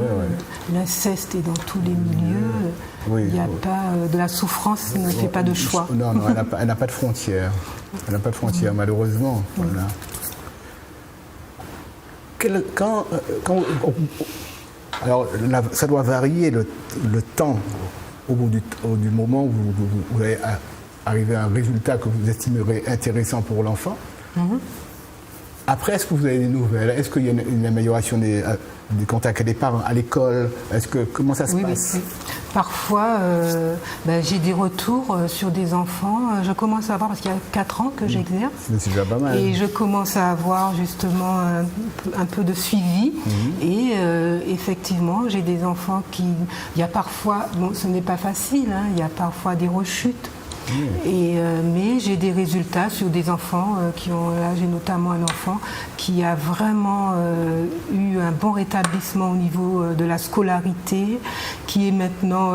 B: L'inceste est dans tous les milieux. Il n'y a pas de la souffrance, ne fait pas de choix.
A: Non, elle n'a pas de frontières. Elle n'a pas de frontières, malheureusement. Voilà. Alors, ça doit varier le temps au bout du moment où vous allez arriver à un résultat que vous estimerez intéressant pour l'enfant. Après, est-ce que vous avez des nouvelles? Est-ce qu'il y a une amélioration des contacts avec les parents, à l'école? Comment ça se passe?
B: Oui. Parfois, j'ai des retours sur des enfants. Je commence à avoir, parce qu'il y a 4 ans que j'exerce,
A: c'est déjà pas mal.
B: Et je commence à avoir justement un peu de suivi. Et effectivement, j'ai des enfants il y a parfois, ce n'est pas facile, il y a parfois des rechutes. Mais j'ai des résultats sur des enfants là j'ai notamment un enfant qui a vraiment eu un bon rétablissement au niveau de la scolarité, qui est maintenant,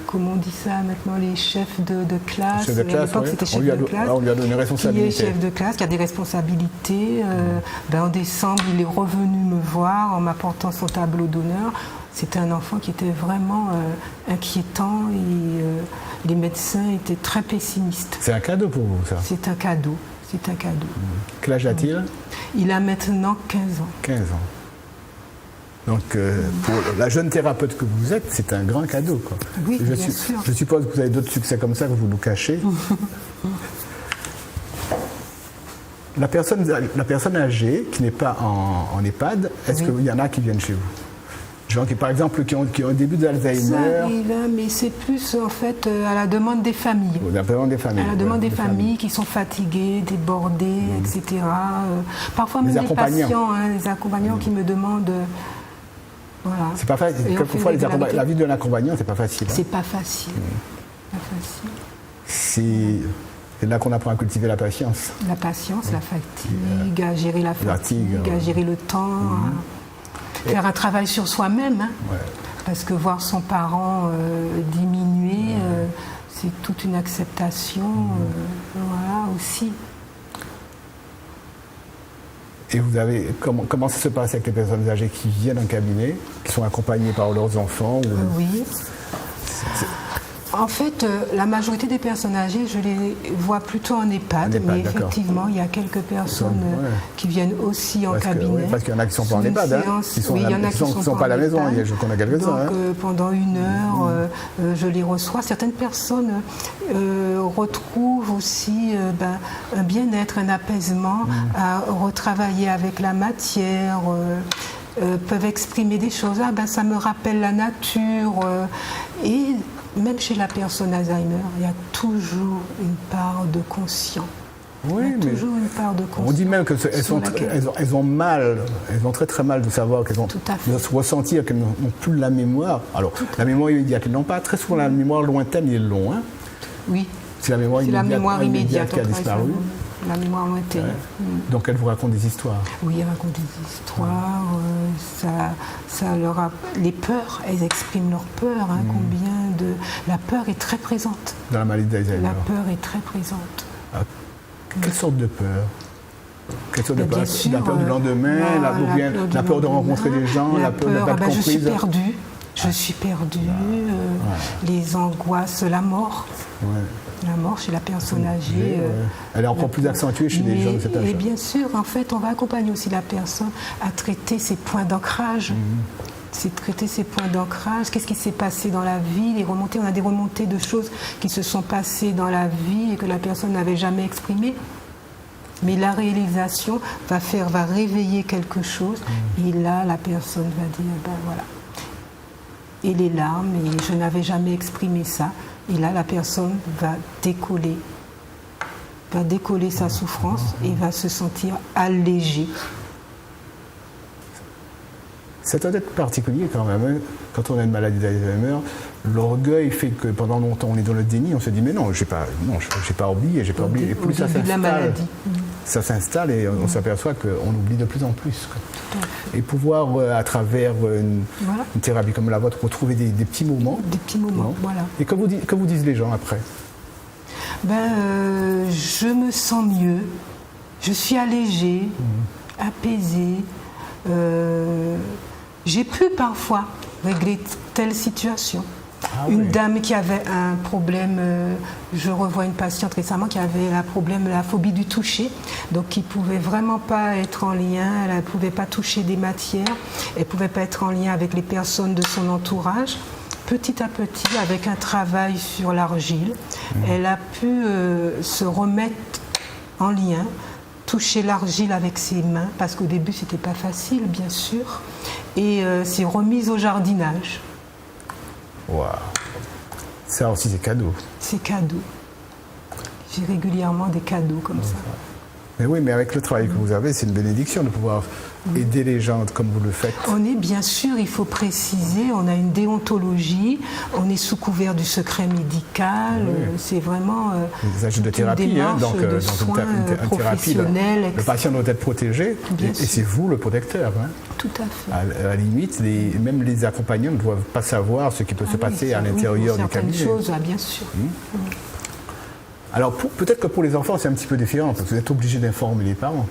B: comment on dit ça maintenant, les chefs de classe.
A: Chef de classe,
B: à l'époque c'était chef de classe.
A: On lui a donné une responsabilité.
B: Qui est chef de classe, qui a des responsabilités. En décembre, il est revenu me voir en m'apportant son tableau d'honneur. C'était un enfant qui était vraiment inquiétant et les médecins étaient très pessimistes.
A: C'est un cadeau pour vous, ça?
B: C'est un cadeau.
A: Quel âge a-t-il?
B: Il a maintenant 15 ans.
A: 15 ans. Donc, pour la jeune thérapeute que vous êtes, c'est un grand cadeau, quoi.
B: Oui, bien sûr.
A: Je suppose que vous avez d'autres succès comme ça que vous nous cachez. La personne âgée qui n'est pas en EHPAD, est-ce qu'il y en a qui viennent chez vous? Gens qui, par exemple, qui ont un début d'Alzheimer.
B: Ça arrive, mais c'est plus en fait à la demande des familles.
A: À la demande des familles.
B: À la demande des familles qui sont fatiguées, débordées, etc. Parfois même les patients, les accompagnants qui me demandent. Voilà.
A: C'est pas facile. Quelquefois, la vie d'un accompagnant, c'est pas facile.
B: C'est pas facile. Pas facile.
A: C'est là qu'on apprend à cultiver la patience.
B: La patience, la fatigue, à gérer la fatigue, à gérer le temps. Faire un travail sur soi-même, parce que voir son parent diminuer, c'est toute une acceptation, voilà aussi.
A: Et vous avez comment ça se passe avec les personnes âgées qui viennent en cabinet, qui sont accompagnées par leurs enfants
B: Oui. En fait, la majorité des personnes âgées, je les vois plutôt en EHPAD, mais effectivement, il y a quelques personnes qui viennent aussi en cabinet.
A: Parce qu'il y en a qui ne sont pas en EHPAD,
B: il y en a qui ne sont pas à la maison,
A: je connais quelques-uns.
B: Donc, pendant 1 heure, je les reçois. Certaines personnes retrouvent aussi un bien-être, un apaisement, à retravailler avec la matière, peuvent exprimer des choses. Ça me rappelle la nature. Et même chez la personne Alzheimer, il y a toujours une part de conscient.
A: Oui, mais
B: toujours une part de conscience.
A: On dit même qu'elles ont mal, elles ont très très mal de savoir qu'elles ont de ressentir qu'elles n'ont plus la mémoire. Alors, la mémoire immédiate, elles n'ont pas très souvent la mémoire lointaine et long.
B: Oui.
A: C'est la mémoire immédiate qui a disparu.
B: La mémoire lointaine.
A: Donc elles vous racontent des histoires.
B: Oui, elles racontent des histoires. Les peurs, elles expriment leur peur. La peur est très présente.
A: Dans la maladie d'Alzheimer.
B: La peur est très présente.
A: Quelle sorte de peur? Quelle sorte de peur?
B: Sûr,
A: la peur du lendemain, la peur de rencontrer des gens, la peur d'être comprise.
B: Je suis perdue. Les angoisses, la mort. La mort chez la personne âgée.
A: Elle est encore plus accentuée chez les gens de cet âge.
B: Et bien sûr, en fait, on va accompagner aussi la personne à traiter ses points d'ancrage. C'est traiter ses points d'ancrage. Qu'est-ce qui s'est passé dans la vie, les remontées. On a des remontées de choses qui se sont passées dans la vie et que la personne n'avait jamais exprimées. Mais la réalisation va réveiller quelque chose. Et là, la personne va dire, ben voilà. Et les larmes, et je n'avais jamais exprimé ça. Et là, la personne va décoller sa souffrance et va se sentir allégée.
A: Ça doit être particulier quand même, hein. Quand on a une maladie d'Alzheimer, l'orgueil fait que pendant longtemps on est dans le déni, on se dit mais non, j'ai pas oublié. Et plus ça s'installe et on s'aperçoit qu'on oublie de plus en plus. Et pouvoir, à travers une thérapie comme la vôtre, retrouver des petits moments.
B: Des petits moments, voilà.
A: Et que vous disent les gens après?
B: Je me sens mieux, je suis allégée, apaisée. J'ai pu parfois régler telle situation. Une dame qui avait un problème, je revois une patiente récemment qui avait la phobie du toucher, donc qui ne pouvait vraiment pas être en lien, elle ne pouvait pas toucher des matières, elle ne pouvait pas être en lien avec les personnes de son entourage. Petit à petit, avec un travail sur l'argile, elle a pu se remettre en lien, toucher l'argile avec ses mains, parce qu'au début c'était pas facile bien sûr, et s'est remise au jardinage.
A: Waouh. Ça aussi c'est cadeau.
B: C'est cadeau. J'ai régulièrement des cadeaux comme ça.
A: Mais oui, mais avec le travail que vous avez, c'est une bénédiction de pouvoir aider les gens comme vous le faites.
B: On est bien sûr, il faut préciser, on a une déontologie, on est sous couvert du secret médical, c'est vraiment
A: de thérapie, donc
B: de soins
A: une thérapie, le patient doit être protégé et c'est vous le protecteur. Hein.
B: Tout à fait.
A: À la limite, même les accompagnants ne doivent pas savoir ce qui peut se passer à l'intérieur du cabinet.
B: Certaines choses, bien sûr.
A: Alors peut-être que pour les enfants c'est un petit peu différent, parce que vous êtes obligé d'informer les parents.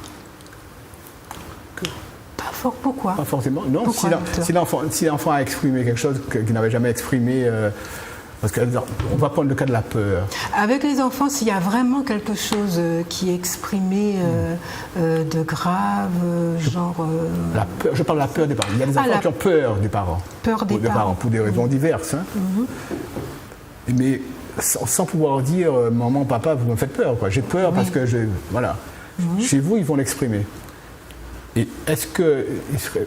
B: Pourquoi?
A: Pas forcément. Non,
B: pourquoi,
A: si l'enfant a exprimé quelque chose qu'il n'avait jamais exprimé, parce qu'on va prendre le cas de la peur.
B: Avec les enfants, s'il y a vraiment quelque chose qui est exprimé de grave, genre...
A: La peur, je parle de la peur des parents. Il y a des enfants qui ont peur des parents.
B: Peur des parents.
A: Pour des raisons diverses. Hein. Mais sans pouvoir dire maman, papa, vous me faites peur. J'ai peur parce que voilà. Chez vous, ils vont l'exprimer. Et est-ce que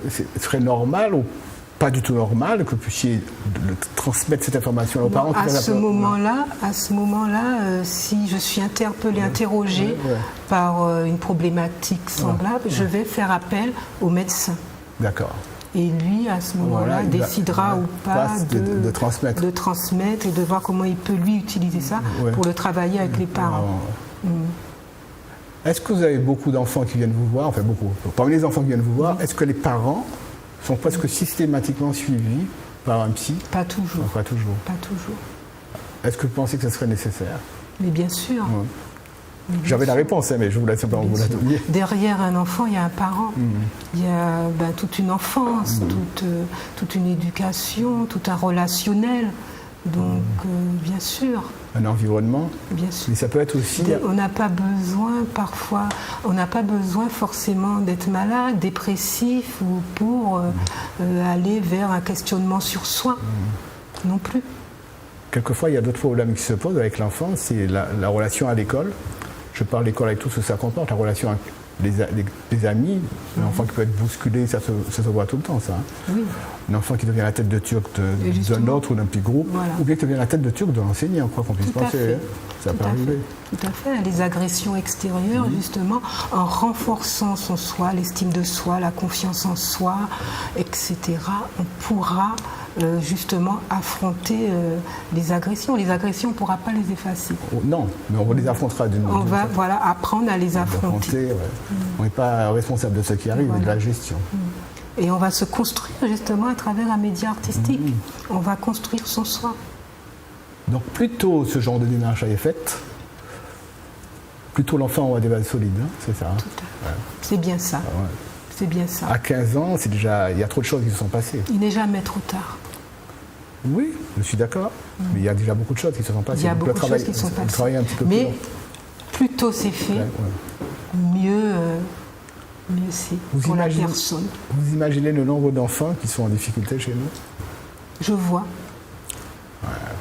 A: ce serait normal ou pas du tout normal que vous puissiez transmettre cette information aux parents?
B: À ce moment-là, si je suis interrogée par une problématique semblable, je vais faire appel au médecin.
A: D'accord.
B: Et lui, à ce moment-là, décidera ou pas de transmettre et de voir comment il peut, lui, utiliser ça pour le travailler avec les parents.
A: Est-ce que vous avez beaucoup d'enfants qui viennent vous voir, enfin beaucoup, parmi les enfants qui viennent vous voir, est-ce que les parents sont presque systématiquement suivis par un psy?
B: Pas toujours.
A: Non, pas toujours.
B: Pas toujours.
A: Est-ce que vous pensez que ce serait nécessaire?
B: Mais bien sûr.
A: J'avais la réponse, mais je vous laisse simplement vous la donner.
B: Derrière un enfant, il y a un parent. Il y a toute une enfance, toute une éducation, tout un relationnel. Donc, bien sûr.
A: Un environnement.
B: Bien sûr.
A: Mais ça peut être aussi...
B: On n'a pas besoin, parfois, forcément d'être malade, dépressif, ou pour aller vers un questionnement sur soi. Non plus. Quelquefois,
A: il y a d'autres problèmes qui se posent avec l'enfant, c'est la relation à l'école. Je parle de l'école avec tout ce que ça comporte, la relation avec les amis, un enfant qui peut être bousculé, ça se voit tout le temps, ça.
B: Oui.
A: Un enfant qui devient la tête de turc d'un autre ou d'un petit groupe, ou bien qui devient la tête de turc de l'enseignant, quoi qu'on puisse penser. Ça peut arriver.
B: Tout à fait. Les agressions extérieures, justement, en renforçant son soi, l'estime de soi, la confiance en soi, etc., on pourra justement affronter les agressions. Les agressions, on ne pourra pas les effacer.
A: Non, mais on les affrontera d'une
B: On va apprendre à les affronter.
A: On n'est pas responsable de ce qui arrive, mais de la gestion.
B: Et on va se construire justement à travers un média artistique. On va construire son soi.
A: Donc plus tôt ce genre de démarche est faite, plus tôt l'enfant aura des bases solides, hein, c'est ça.
B: Tout à fait. C'est bien ça. C'est bien ça.
A: À 15 ans, c'est déjà, il y a trop de choses qui se sont passées.
B: Il n'est jamais trop tard.
A: Oui, je suis d'accord. Mais il y a déjà beaucoup de choses qui se sont passées.
B: Il y a beaucoup de choses qui sont passées.
A: Travailler un petit peu
B: mais plus tôt c'est fait, mieux c'est pour la personne.
A: Vous imaginez le nombre d'enfants qui sont en difficulté chez nous?
B: Je vois.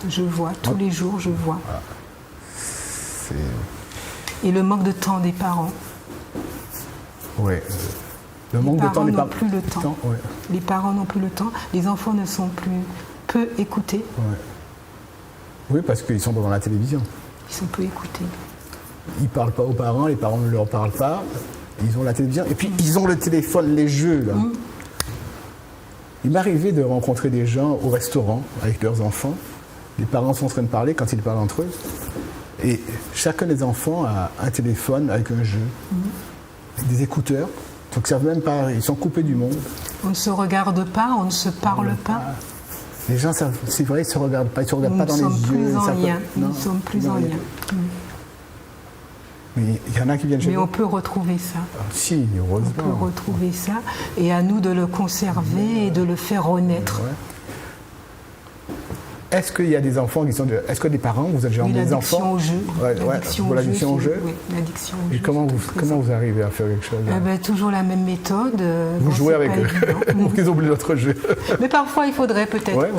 B: Je vois, tous les jours, je vois. Et le manque de temps des parents.
A: Oui. Le manque de temps des parents.
B: Plus le temps.
A: Ouais.
B: Les parents n'ont plus le temps. Les enfants ne sont plus peu écoutés.
A: Ouais. Oui, parce qu'ils sont devant la télévision.
B: Ils sont peu écoutés.
A: Ils ne parlent pas aux parents, les parents ne leur parlent pas. Ils ont la télévision. Et puis, ils ont le téléphone, les jeux. Là. Il m'arrivait de rencontrer des gens au restaurant avec leurs enfants. Les parents sont en train de parler quand ils parlent entre eux. Et chacun des enfants a un téléphone avec un jeu, avec des écouteurs. Donc, même pas, ils sont coupés du monde.
B: On ne se regarde pas, on ne se parle pas.
A: Les gens, c'est vrai, ils ne se regardent pas, ils ne se regardent pas dans les yeux.
B: Nous ne sommes plus en lien.
A: Mais il y en a qui viennent chez nous.
B: Mais on peut retrouver ça.
A: Si, heureusement.
B: On peut retrouver ça. Et à nous de le conserver et de le faire renaître.
A: Est-ce qu'il y a des enfants qui sont... Est-ce que des parents, vous avez emmené des enfants
B: au jeu.
A: L'addiction au jeu.
B: Oui, l'addiction au jeu.
A: Et comment vous arrivez à faire quelque chose
B: toujours la même méthode.
A: Vous jouez avec eux. Ils oublient notre jeu.
B: Mais parfois, il faudrait peut-être.
A: Ouais.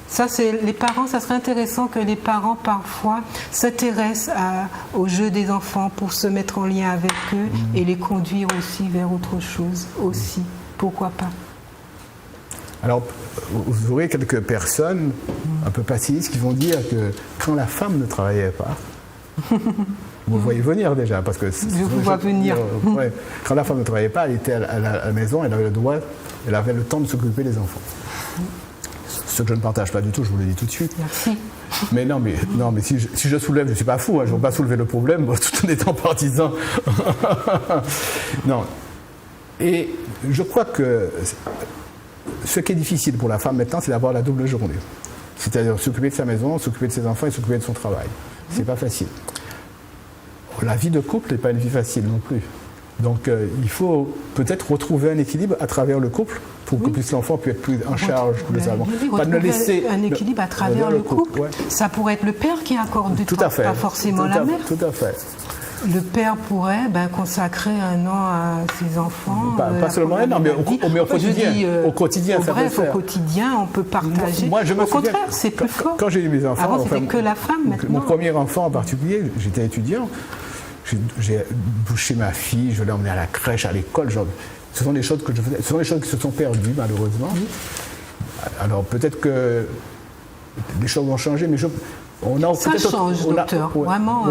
B: Ça, c'est les parents. Ça serait intéressant que les parents, parfois, s'intéressent au jeu des enfants pour se mettre en lien avec eux et les conduire aussi vers autre chose. Aussi. Pourquoi pas?
A: Alors, vous aurez quelques personnes un peu passivistes qui vont dire que quand la femme ne travaillait pas, vous le voyez venir déjà, parce que...
B: Je vous vois venir.
A: Quand la femme ne travaillait pas, elle était à la maison, elle avait le droit, elle avait le temps de s'occuper des enfants. Ce que je ne partage pas du tout, je vous le dis tout de suite.
B: Merci.
A: Mais non, mais si je soulève, je ne suis pas fou, je ne vais pas soulever le problème tout en étant partisan. Non. Et je crois que ce qui est difficile pour la femme maintenant, c'est d'avoir la double journée. C'est-à-dire s'occuper de sa maison, s'occuper de ses enfants et s'occuper de son travail. C'est pas facile. La vie de couple n'est pas une vie facile non plus. Donc il faut peut-être retrouver un équilibre à travers le couple pour que l'enfant puisse être plus en charge.
B: Pas de laisser un équilibre à travers le couple. Ça pourrait être le père qui accorde du temps, pas forcément la mère.
A: Tout à fait.
B: Le père pourrait consacrer un an à ses enfants.
A: Pas seulement un an, mais au quotidien. Au quotidien, ça peut se faire.
B: Au quotidien, on peut partager. Au contraire, c'est plus fort.
A: Quand j'ai eu mes enfants,
B: avant, c'était que la femme. Maintenant,
A: mon premier enfant en particulier, j'étais étudiant. J'ai bouché ma fille, je l'ai emmenée à la crèche, à l'école. Ce sont des choses que je faisais. Ce sont des choses qui se sont perdues, malheureusement. Alors peut-être que les choses vont changer, mais
B: ça change, docteur. Vraiment,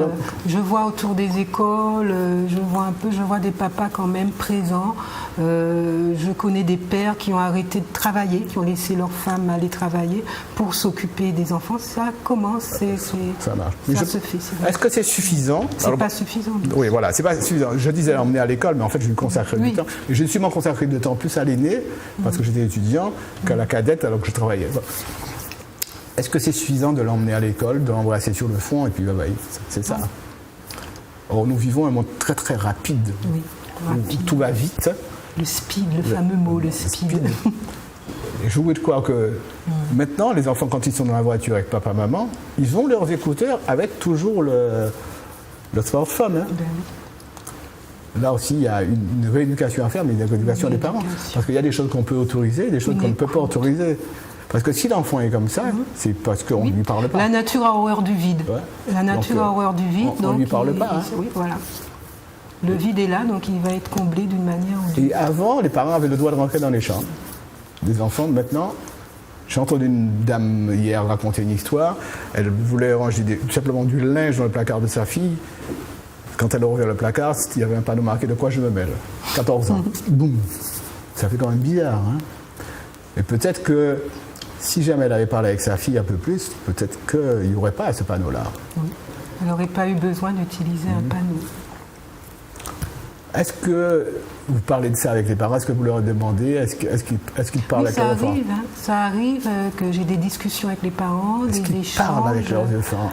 B: je vois autour des écoles, je vois des papas quand même présents. Je connais des pères qui ont arrêté de travailler, qui ont laissé leurs femmes aller travailler pour s'occuper des enfants. Ça commence,
A: ça marche.
B: Ça se fait.
A: Est-ce que c'est suffisant?
B: C'est pas suffisant.
A: Oui, voilà, c'est pas suffisant. Je disais emmener à l'école, mais en fait, je lui consacrais du temps. Et j'ai sûrement consacré du temps plus à l'aîné, parce que j'étais étudiant, qu'à la cadette, alors que je travaillais. Est-ce que c'est suffisant de l'emmener à l'école, de l'embrasser sur le front et puis bye-bye? C'est ça. Or, nous vivons un monde très très rapide.
B: Oui, rapide.
A: Tout va vite.
B: Le speed, le fameux mot, le speed.
A: Et je voulais de croire que maintenant, les enfants, quand ils sont dans la voiture avec papa-maman, ils ont leurs écouteurs avec toujours le smartphone. Là aussi, il y a une rééducation à faire, mais une rééducation des parents. Parce qu'il y a des choses qu'on peut autoriser, des choses qu'on ne peut pas autoriser. Parce que si l'enfant est comme ça, c'est parce qu'on ne lui parle pas.
B: La nature a horreur du vide. La nature a horreur du vide.
A: On ne lui parle pas.
B: Oui, voilà. Le vide est là, donc il va être comblé d'une manière ou d'une autre.
A: Et avant, les parents avaient le droit de rentrer dans les chambres des enfants. Maintenant, j'ai entendu une dame hier raconter une histoire. Elle voulait ranger tout simplement du linge dans le placard de sa fille. Quand elle a ouvert le placard, il y avait un panneau marqué « De quoi je me mêle ?» 14 ans. Boum. Ça fait quand même bizarre. Et peut-être que si jamais elle avait parlé avec sa fille un peu plus, peut-être qu'il n'y aurait pas ce panneau-là.
B: Oui. Elle n'aurait pas eu besoin d'utiliser un panneau.
A: Est-ce que vous parlez de ça avec les parents? Est-ce que vous leur demandez? Est-ce qu'ils parlent avec leurs enfants?
B: Ça arrive que j'ai des discussions avec les parents, des échanges. Est-ce qu'ils parlent
A: avec leurs enfants?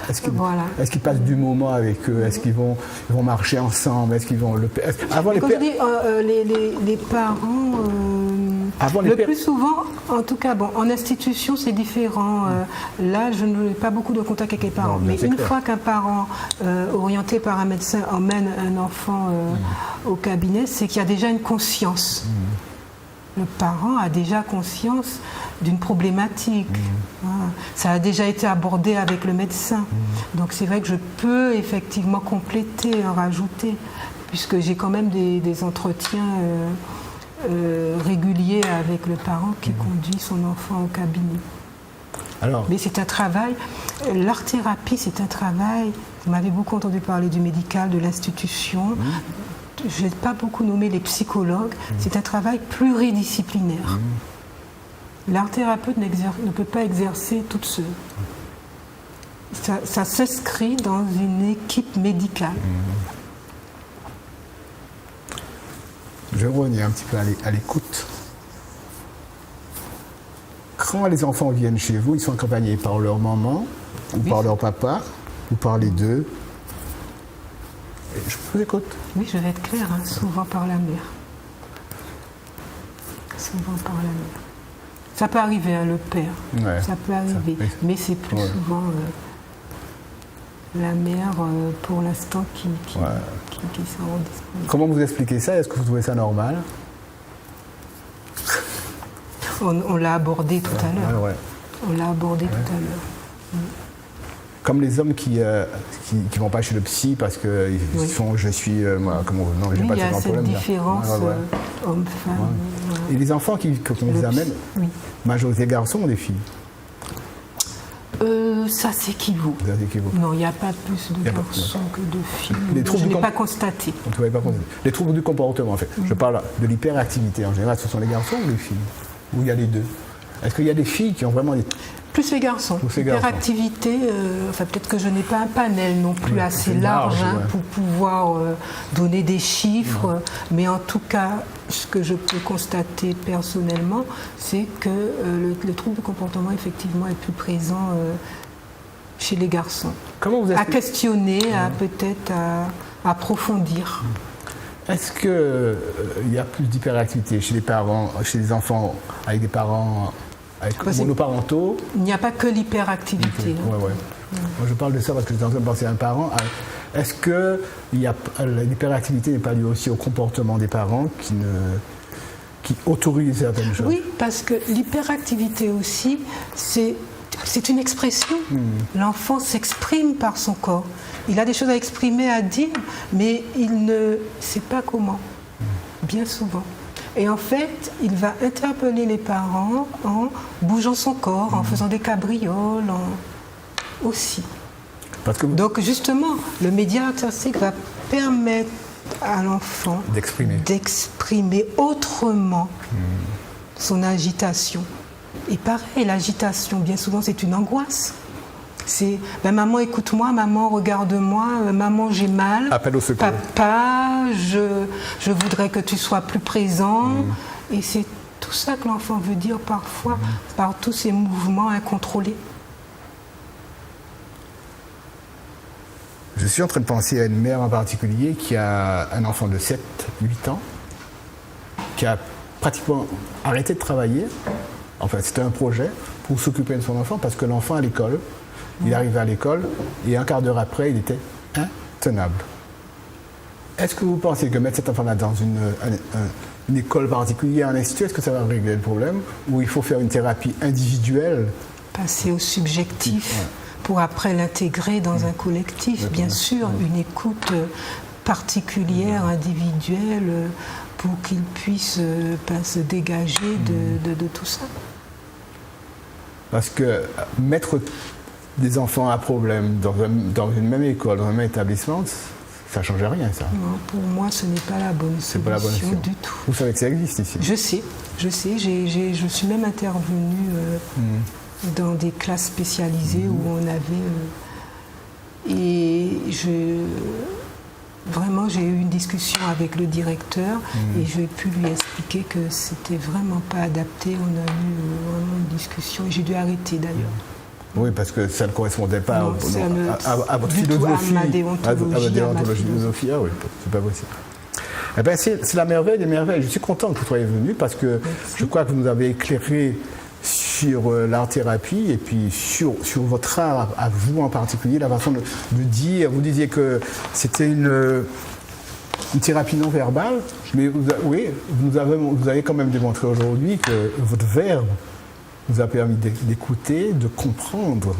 A: Est-ce qu'ils passent du moment avec eux? Est-ce qu'ils vont marcher ensemble? Est-ce qu'ils vont les
B: parents, Le plus souvent, en tout cas, bon, en institution, c'est différent. Là, je n'ai pas beaucoup de contact avec les parents. Mais une fois qu'un parent orienté par un médecin emmène un enfant au cabinet, c'est qu'il y a déjà une conscience. Le parent a déjà conscience d'une problématique. Voilà. Ça a déjà été abordé avec le médecin. Donc c'est vrai que je peux effectivement compléter, rajouter, puisque j'ai quand même des entretiens régulier avec le parent qui conduit son enfant au cabinet. Alors, mais c'est un travail, l'art-thérapie c'est un travail, vous m'avez beaucoup entendu parler du médical, de l'institution, je n'ai pas beaucoup nommé les psychologues, c'est un travail pluridisciplinaire. L'art-thérapeute ne peut pas exercer toute seule. Ça s'inscrit dans une équipe médicale.
A: Je reviens un petit peu à l'écoute. Quand les enfants viennent chez vous, ils sont accompagnés par leur maman, ou par leur papa, ou par les deux. Je vous écoute.
B: Oui, je vais être claire, souvent par la mère. Souvent par la mère. Ça peut arriver, le père. Ça peut arriver. Mais c'est plus souvent la mère, pour l'instant, qui s'en rend disponible.
A: Comment vous expliquez ça? Est-ce que vous trouvez ça normal?
B: On l'a abordé tout à l'heure. On l'a abordé tout à l'heure.
A: Comme les hommes qui vont pas chez le psy parce qu'ils font je suis moi non j'ai pas de problème. Il y a cette
B: différence homme-femme.
A: Et les enfants qu'on vous amène, majorité garçons ou des filles?
B: Ça s'équivaut. Non, il n'y a pas plus de garçons que de filles. Je n'ai pas constaté.
A: Les troubles du comportement, en fait. Je parle de l'hyperactivité en général. Ce sont les garçons ou les filles? Ou il y a les deux? Est-ce qu'il y a des filles qui ont vraiment des...
B: Plus les garçons. L'hyperactivité, peut-être que je n'ai pas un panel non plus assez large pour pouvoir donner des chiffres, mais en tout cas, ce que je peux constater personnellement, c'est que le trouble du comportement, effectivement, est plus présent chez les garçons.
A: Comment vous
B: à questionner, peut-être à approfondir.
A: Est-ce qu'il y a plus d'hyperactivité chez les parents, chez les enfants avec des parents monoparentaux?
B: Il n'y a pas que l'hyperactivité.
A: Moi, je parle de ça parce que j'étais en train de penser à un parent. Est-ce que l'hyperactivité n'est pas liée aussi au comportement des parents qui autorisent certaines choses?
B: Oui, parce que l'hyperactivité aussi, c'est une expression. L'enfant s'exprime par son corps. Il a des choses à exprimer, à dire, mais il ne sait pas comment, bien souvent. Et en fait, il va interpeller les parents en bougeant son corps, en faisant des cabrioles, aussi. Donc justement, le média artistique va permettre à l'enfant d'exprimer autrement son agitation. Et pareil, l'agitation, bien souvent, c'est une angoisse. C'est maman, écoute-moi, maman, regarde-moi, maman, j'ai mal.
A: Appel au secours.
B: Papa, je voudrais que tu sois plus présent. Et c'est tout ça que l'enfant veut dire parfois, par tous ces mouvements incontrôlés.
A: Je suis en train de penser à une mère en particulier qui a un enfant de 7-8 ans, qui a pratiquement arrêté de travailler. Enfin, c'était un projet pour s'occuper de son enfant parce que l'enfant à l'école, il arrivait à l'école et un quart d'heure après, il était intenable. Est-ce que vous pensez que mettre cet enfant-là dans une école particulière, un institut, est-ce que ça va régler le problème? Ou il faut faire une thérapie individuelle?
B: Passer au subjectif pour après l'intégrer dans un collectif, bien sûr, une écoute particulière, individuelle, pour qu'il puisse se dégager de tout ça.
A: Parce que mettre des enfants à problème dans une même école, dans un même établissement, ça ne change rien, ça.
B: Non, pour moi, ce n'est pas la bonne solution du tout.
A: Vous savez que ça existe ici?
B: Je sais. Je suis même intervenue dans des classes spécialisées où on avait... Vraiment, j'ai eu une discussion avec le directeur et j'ai pu lui expliquer que c'était vraiment pas adapté. On a eu vraiment une discussion et j'ai dû arrêter d'ailleurs.
A: Oui, parce que ça ne correspondait pas à votre
B: philosophie,
A: à ma déontologie. Ah oui, c'est pas possible. Eh ben, c'est la merveille des merveilles. Je suis content que vous soyez venu parce que je crois que vous nous avez éclairé sur l'art-thérapie et puis sur votre art, à vous en particulier, la façon de dire. Vous disiez que c'était une thérapie non verbale, mais vous avez quand même démontré aujourd'hui que votre verbe vous a permis d'écouter, de comprendre.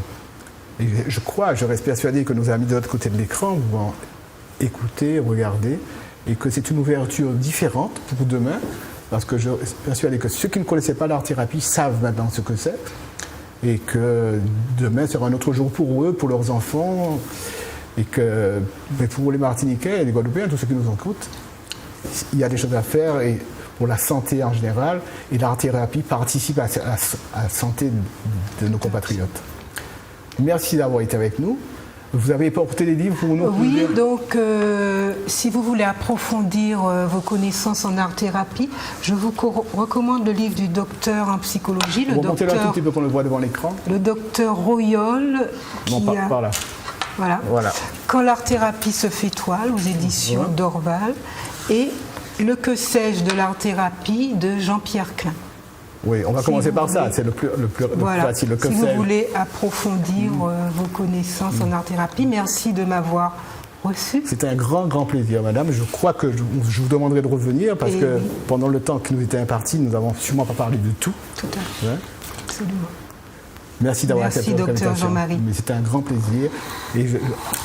A: Et je reste persuadé que nos amis de l'autre côté de l'écran vont écouter, regarder, et que c'est une ouverture différente pour demain, parce que je suis persuadé que ceux qui ne connaissaient pas l'art-thérapie savent maintenant ce que c'est, et que demain sera un autre jour pour eux, pour leurs enfants, et que mais pour les Martiniquais et les Guadeloupéens, tous ceux qui nous écoutent, il y a des choses à faire et pour la santé en général, et l'art-thérapie participe à la santé de nos compatriotes. Merci d'avoir été avec nous. Vous avez porté des livres pour nous?
B: Oui, donc si vous voulez approfondir vos connaissances en art-thérapie, je vous recommande le livre du docteur en psychologie,
A: vous remontez-le un tout petit peu qu'on le voit devant l'écran.
B: Le docteur Royol.
A: Non, par là.
B: Voilà. Quand l'art-thérapie se fait toile, aux éditions d'Orval, et Le que sais-je de l'art-thérapie de Jean-Pierre Klein.
A: Oui, on va commencer par ça, c'est le plus facile. Le que
B: si vous voulez approfondir vos connaissances en art-thérapie, merci de m'avoir reçu.
A: C'était un grand plaisir, madame. Je crois que je vous demanderai de revenir parce que pendant le temps qui nous était imparti, nous n'avons sûrement pas parlé de tout.
B: Tout à fait, absolument.
A: Merci d'avoir accepté notre invitation.
B: Docteur Jean-Marie.
A: Mais c'était un grand plaisir. Et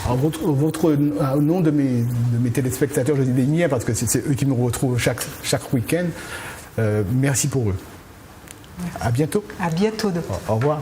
A: au nom de mes téléspectateurs, je dis les miens parce que c'est eux qui nous retrouvent chaque week-end. Merci pour eux. À bientôt.
B: À bientôt, docteur.
A: Au revoir.